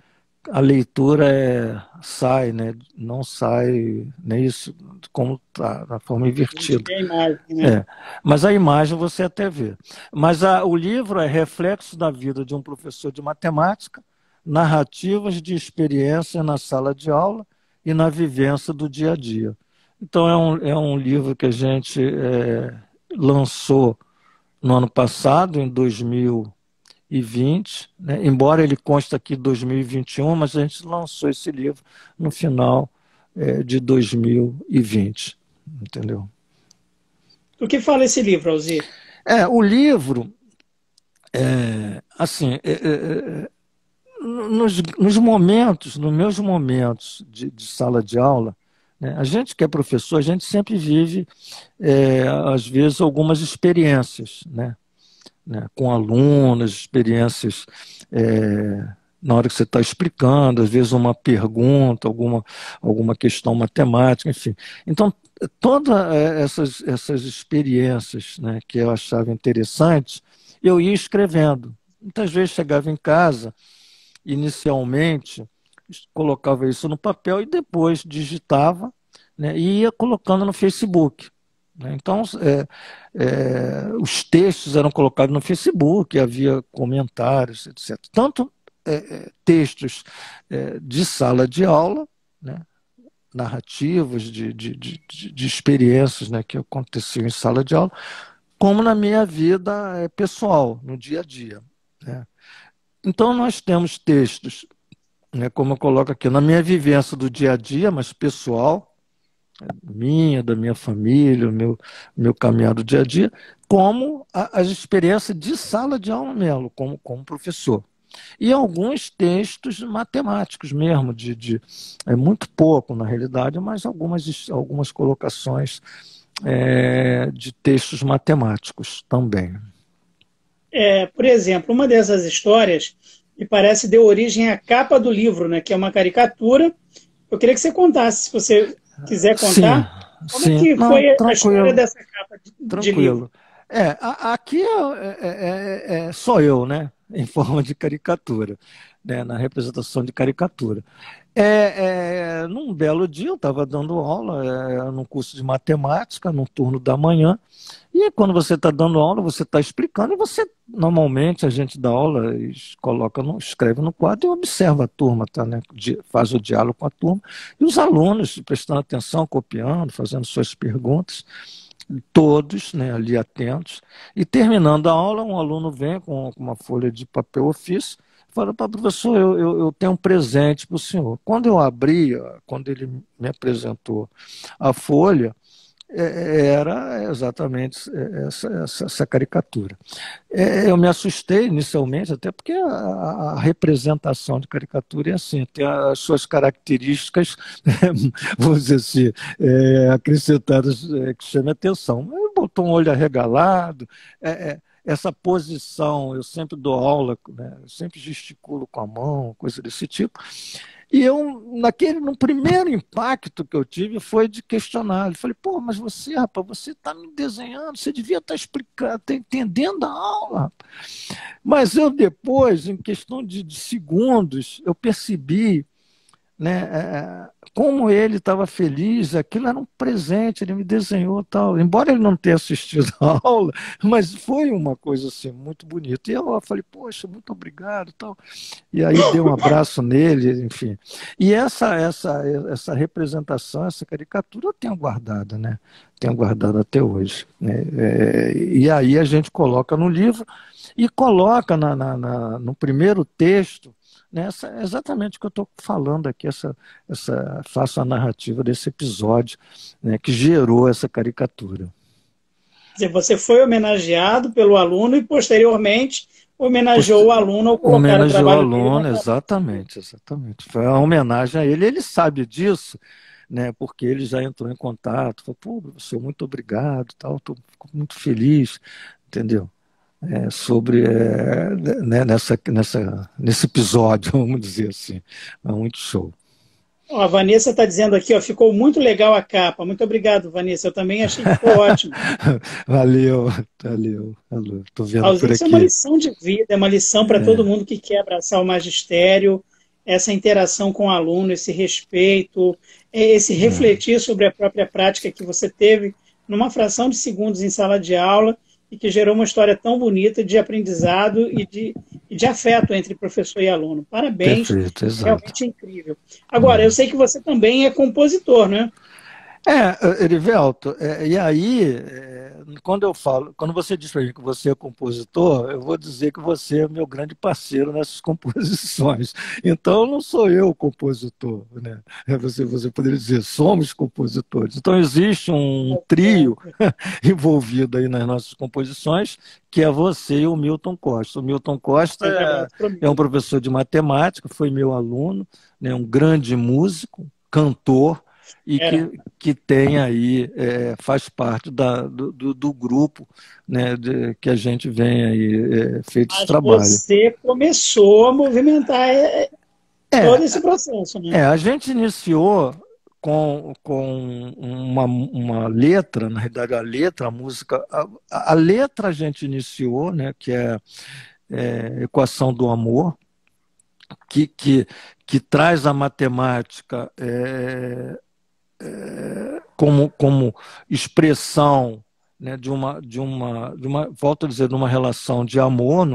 leitura sai, né? Não sai nem isso como está, na forma A gente invertida. vê a imagem, né? Mas a imagem você até vê. Mas o livro é reflexo da vida de um professor de matemática, narrativas de experiência na sala de aula e na vivência do dia a dia. Então é um livro que a gente lançou no ano passado, em 2020, né? Embora ele conste aqui 2021, mas a gente lançou esse livro no final de 2020, entendeu? Do que fala esse livro, Alzir? O livro, assim, nos meus momentos de sala de aula, né, a gente que é professor, a gente sempre vive, às vezes, algumas experiências, né, com alunos, experiências na hora que você está explicando, às vezes uma pergunta, alguma questão matemática, enfim. Então, todas essas experiências, né, que eu achava interessantes, eu ia escrevendo. Muitas vezes chegava em casa, inicialmente, colocava isso no papel e depois digitava, né, e ia colocando no Facebook. Né? Então, os textos eram colocados no Facebook, havia comentários, etc. Tanto textos de sala de aula, né, narrativas de experiências, né, que aconteciam em sala de aula, como na minha vida pessoal, no dia a dia. Né? Então, nós temos textos, né, como eu coloco aqui, na minha vivência do dia a dia, mas pessoal, da minha família, meu caminhar do dia a dia, como as experiências de sala de aula mesmo, como professor. E alguns textos matemáticos mesmo, muito pouco na realidade, mas algumas colocações de textos matemáticos também. Por exemplo, uma dessas histórias me parece deu origem à capa do livro, né, que é uma caricatura. Eu queria que você contasse, se você quiser contar, como é que foi a história dessa capa de livro. Aqui sou eu, né, em forma de caricatura. né, na representação de caricatura. Num belo dia, eu estava dando aula num curso de matemática, no turno da manhã, e quando você está dando aula, você está explicando, e você, normalmente, a gente dá aula, escreve no quadro e observa a turma, tá, né, faz o diálogo com a turma, e os alunos prestando atenção, copiando, fazendo suas perguntas, todos, né, ali atentos, e terminando a aula, um aluno vem com uma folha de papel ofício, fala: para professor, eu tenho um presente para o senhor. Quando eu abri, quando ele me apresentou a folha, era exatamente essa caricatura. Eu me assustei inicialmente, até porque a representação de caricatura é assim, tem as suas características, vamos dizer assim, acrescentadas, que chamam atenção. Ele botou um olho arregalado, essa posição, eu sempre dou aula, né, eu sempre gesticulo com a mão, coisa desse tipo. E eu, no primeiro impacto que eu tive foi de questionar. Eu falei: pô, mas você, rapaz, você está me desenhando, você devia estar explicando, tá entendendo a aula, rapaz. Mas eu depois, em questão de segundos, eu percebi, né, como ele estava feliz, aquilo era um presente, ele me desenhou tal, embora ele não tenha assistido a aula, mas foi uma coisa assim muito bonita. E eu falei: poxa, muito obrigado tal. E aí dei um abraço nele, enfim. E essa representação, essa caricatura eu tenho guardada, né? Tenho guardado até hoje, né? E aí a gente coloca no livro e coloca no primeiro texto, né, exatamente o que eu estou falando aqui, faço a narrativa desse episódio, né, que gerou essa caricatura. Quer dizer, você foi homenageado pelo aluno e, posteriormente, homenageou o aluno ao colocar o trabalho dele. Homenageou o aluno, exatamente. Foi uma homenagem a ele. Ele sabe disso, né, porque ele já entrou em contato, falou: pô, professor, muito obrigado, estou muito feliz, entendeu? Né, nesse episódio, vamos dizer assim. É muito show. A Vanessa está dizendo aqui, ó, ficou muito legal a capa. Muito obrigado, Vanessa. Eu também achei que ficou ótimo. Valeu. Estou vendo por Isso é aqui. uma lição de vida, é uma lição para todo mundo que quer abraçar o magistério, essa interação com o aluno, esse respeito, esse refletir sobre a própria prática que você teve numa fração de segundos em sala de aula e que gerou uma história tão bonita de aprendizado e de afeto entre professor e aluno. Parabéns, Perfeito, exato. Realmente incrível. Agora, eu sei que você também é compositor, né? Erivelto, e aí, quando você diz para mim que você é compositor, eu vou dizer que você é meu grande parceiro nessas composições. Então, não sou eu o compositor, né? Você poderia dizer: somos compositores. Então, existe um trio envolvido aí nas nossas composições, que é você e o Milton Costa. O Milton Costa é um professor de matemática, foi meu aluno, né, um grande músico, cantor, e que tem aí, faz parte do grupo, né, que a gente vem aí feito esse trabalho. Você começou a movimentar todo esse processo, né? A gente iniciou com uma letra, na realidade a música, a letra a gente iniciou, né, que é Equação do Amor, que traz a matemática como expressão, né, volto a dizer, de uma relação de amor,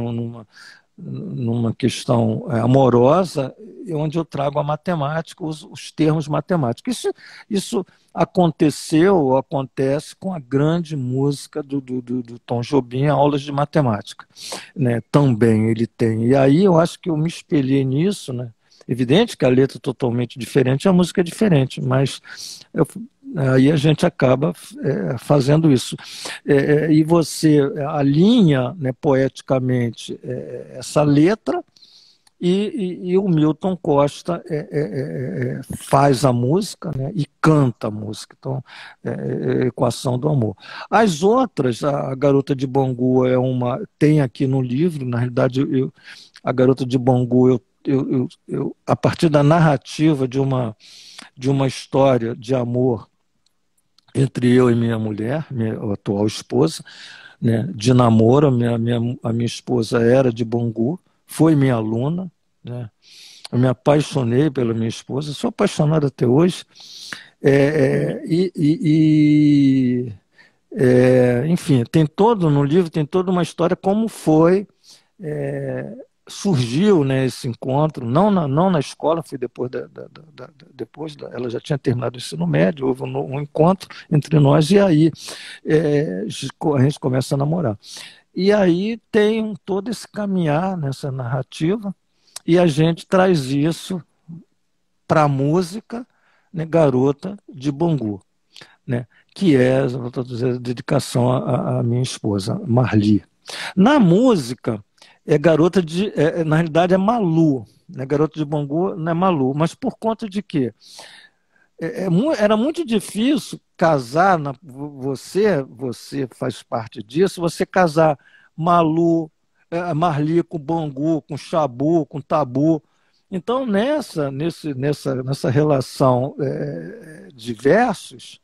numa questão amorosa, onde eu trago a matemática, os termos matemáticos. Isso acontece com a grande música do Tom Jobim, Aulas de Matemática, né? Também ele tem. E aí eu acho que eu me espelhei nisso, né? Evidente que a letra é totalmente diferente, a música é diferente, mas aí a gente acaba fazendo isso. E você alinha, né, poeticamente essa letra, e o Milton Costa faz a música, né, e canta a música. Então, Equação do Amor. As outras, a Garota de Bangu tem aqui no livro, na realidade, a Garota de Bangu, a partir da narrativa de uma história de amor entre eu e minha mulher, minha atual esposa, né, de namoro. A minha esposa era de Bangu, foi minha aluna, né? Eu me apaixonei pela minha esposa, sou apaixonado até hoje. É, enfim, tem todo no livro, tem toda uma história como foi, é, surgiu, né, esse encontro, não na escola, foi depois ela já tinha terminado o ensino médio, houve um encontro entre nós e aí a gente começa a namorar. E aí tem todo esse caminhar nessa narrativa e a gente traz isso para a música, né, Garota de Bangu, né, que é, eu estou dizendo, dedicação à minha esposa, Marli. Na música, na realidade é Malu, né, Garota de Bangu não é Malu, mas por conta de quê? Era muito difícil casar, você faz parte disso, você casar Malu, Marli com Bangu, com Xabu, com Tabu. Então, nessa relação de versos,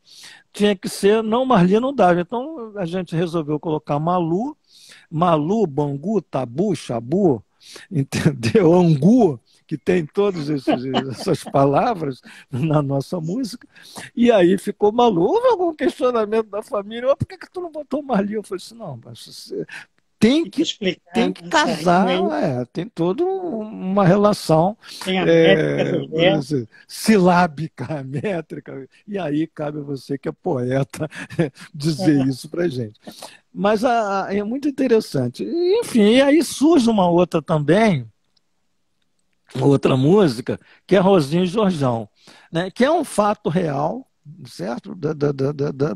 tinha que ser, não, Marli não dava. Então, a gente resolveu colocar Malu, Bangu, Tabu, Xabu, entendeu? Angu, que tem todas essas palavras na nossa música, e aí ficou Malu. Houve algum questionamento da família, por que tu não botou Marli? Eu falei assim, não, mas tem Tem que que, explicar tem que casar, tem toda uma relação tem a métrica do verso. silábica, métrica, e aí cabe a você que é poeta dizer isso pra gente. Mas é muito interessante. Enfim, e aí surge uma outra também, outra música, que é Rosinha e Jorjão, né? Que é um fato real, certo?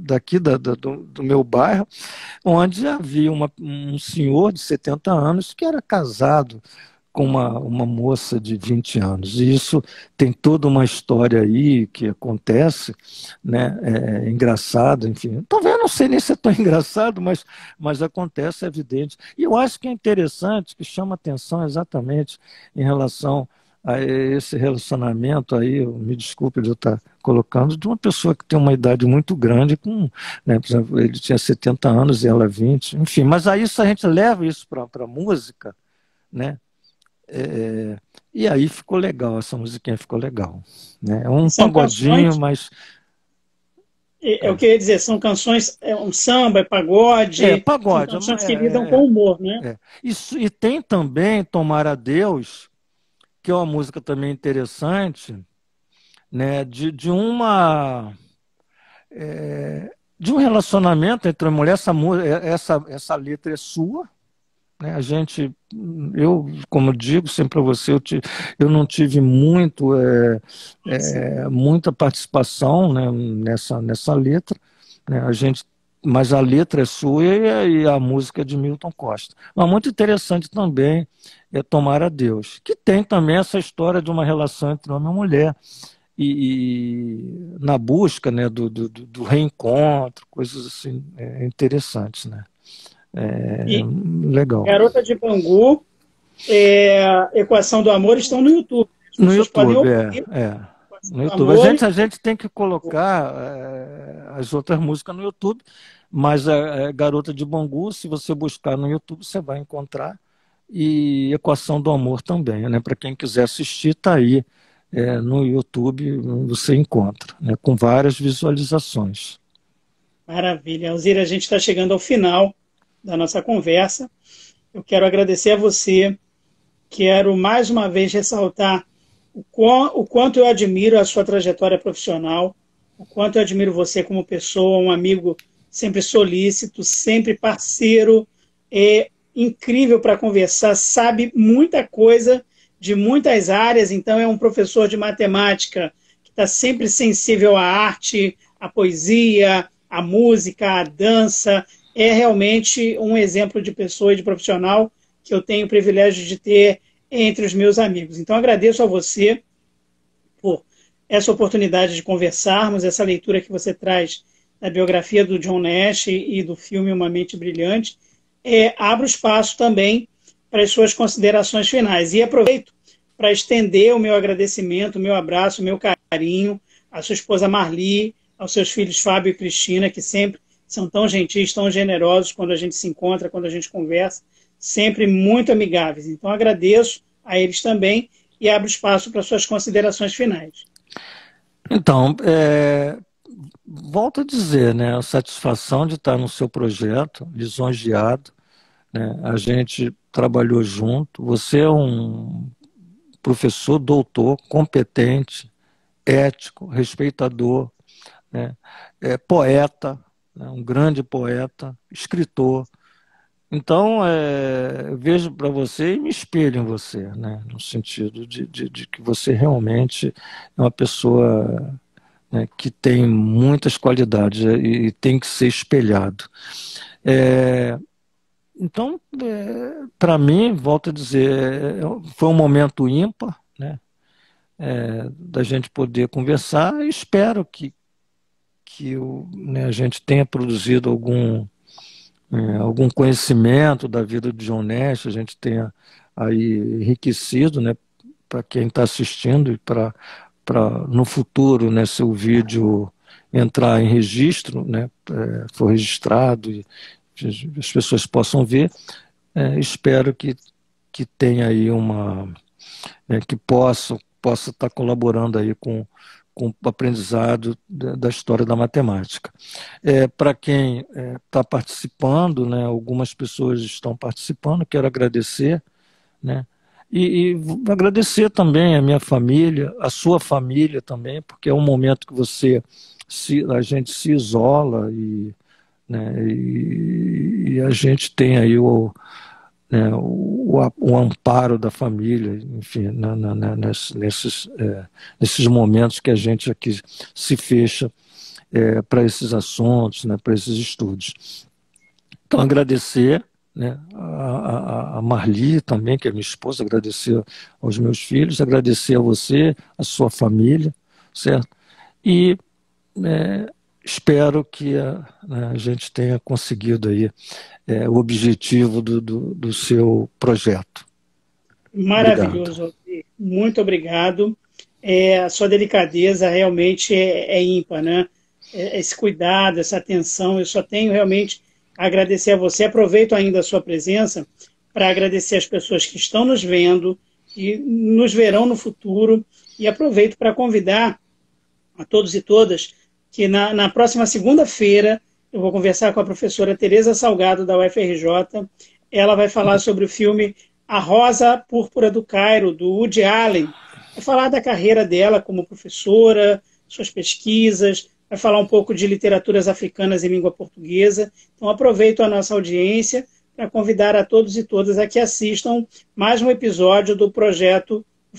Daqui do meu bairro, onde havia um senhor de 70 anos que era casado com uma moça de 20 anos. E isso tem toda uma história aí que acontece, né? É engraçado, enfim. Talvez eu não sei nem se é tão engraçado, mas acontece, é evidente. E eu acho que é interessante, que chama atenção exatamente em relação a esse relacionamento aí, me desculpe de eu estar colocando, de uma pessoa que tem uma idade muito grande, né, por exemplo, ele tinha 70 anos e ela 20, enfim, mas aí se a gente leva isso para a música, né, e aí ficou legal, essa musiquinha ficou legal, né? É E um são pagodinho, canções, mas é o que eu ia dizer, são canções, é um samba, é pagode, são pagode, canções que lidam com humor, né? Isso, e tem também Tomar a Deus, que é uma música também interessante, né, de um relacionamento entre a mulher. Essa letra é sua, né? Como eu digo sempre para você, eu não tive muita participação, né, nessa letra, né? Mas a letra é sua e a música é de Milton Costa. Mas muito interessante também é Tomar a Deus, que tem também essa história de uma relação entre homem e mulher, e na busca, né, do reencontro, coisas assim interessantes, né? E Legal. Garota de Bangu, Equação do Amor estão no YouTube. As No pessoas podem YouTube, ouvir Equação no do YouTube. Amor. A gente tem que colocar as outras músicas no YouTube, mas Garota de Bangu, se você buscar no YouTube, você vai encontrar. E Equação do Amor também, né? Para quem quiser assistir, está aí no YouTube, você encontra, né? Com várias visualizações. Maravilha. Alzira, a gente está chegando ao final da nossa conversa. Eu quero agradecer a você. Quero mais uma vez ressaltar o quanto eu admiro a sua trajetória profissional, o quanto eu admiro você como pessoa, um amigo sempre solícito, sempre parceiro, incrível para conversar, sabe muita coisa de muitas áreas, então é um professor de matemática que está sempre sensível à arte, à poesia, à música, à dança. É realmente um exemplo de pessoa e de profissional que eu tenho o privilégio de ter entre os meus amigos. Então, agradeço a você por essa oportunidade de conversarmos, essa leitura que você traz da biografia do John Nash e do filme Uma Mente Brilhante. Abro espaço também para as suas considerações finais. E aproveito para estender o meu agradecimento, o meu abraço, o meu carinho à sua esposa Marli, aos seus filhos Fábio e Cristina, que sempre são tão gentis, tão generosos quando a gente se encontra, quando a gente conversa, sempre muito amigáveis. Então, agradeço a eles também e abro espaço para suas considerações finais. Então, volto a dizer, né, a satisfação de estar no seu projeto, lisonjeado, né, a gente trabalhou junto, você é um professor, doutor, competente, ético, respeitador, né, poeta, né, um grande poeta, escritor. Então, eu vejo para você e me espelho em você, né, no sentido de que você realmente é uma pessoa, né, que tem muitas qualidades e tem que ser espelhado. Então, para mim, volto a dizer, foi um momento ímpar, né, da gente poder conversar. E espero né, a gente tenha produzido algum conhecimento da vida de John Nash, a gente tenha aí enriquecido, né, para quem está assistindo e para no futuro, né, se o vídeo entrar em registro, né, for registrado e as pessoas possam ver, espero que tenha aí que possa estar colaborando aí com o aprendizado da história da matemática. Para quem está participando, né, algumas pessoas estão participando, quero agradecer, né, e agradecer também a minha família, a sua família também, porque é um momento que a gente se isola né, e a gente tem aí né, o amparo da família, enfim, nesses momentos que a gente aqui se fecha para esses assuntos, né, para esses estudos. Então, agradecer, né, a Marli também, que é minha esposa, agradecer aos meus filhos, agradecer a você, a sua família, certo? E espero que né, a gente tenha conseguido aí o objetivo do seu projeto. Maravilhoso, Alzir. Muito obrigado. A sua delicadeza realmente é ímpar, né? Esse cuidado, essa atenção, eu só tenho realmente a agradecer a você. Aproveito ainda a sua presença para agradecer as pessoas que estão nos vendo e nos verão no futuro, e aproveito para convidar a todos e todas que na próxima segunda-feira eu vou conversar com a professora Tereza Salgado, da UFRJ. Ela vai falar sobre o filme A Rosa Púrpura do Cairo, do Woody Allen. Vai falar da carreira dela como professora, suas pesquisas, vai falar um pouco de literaturas africanas em língua portuguesa. Então, aproveito a nossa audiência para convidar a todos e todas a que assistam mais um episódio do projeto O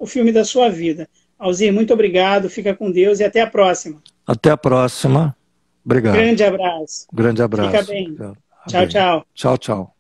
Filme da Sua Vida. Alzir, muito obrigado, fica com Deus e até a próxima. Até a próxima. Obrigado. Grande abraço. Grande abraço. Fica bem. Tchau, tchau. Tchau, tchau.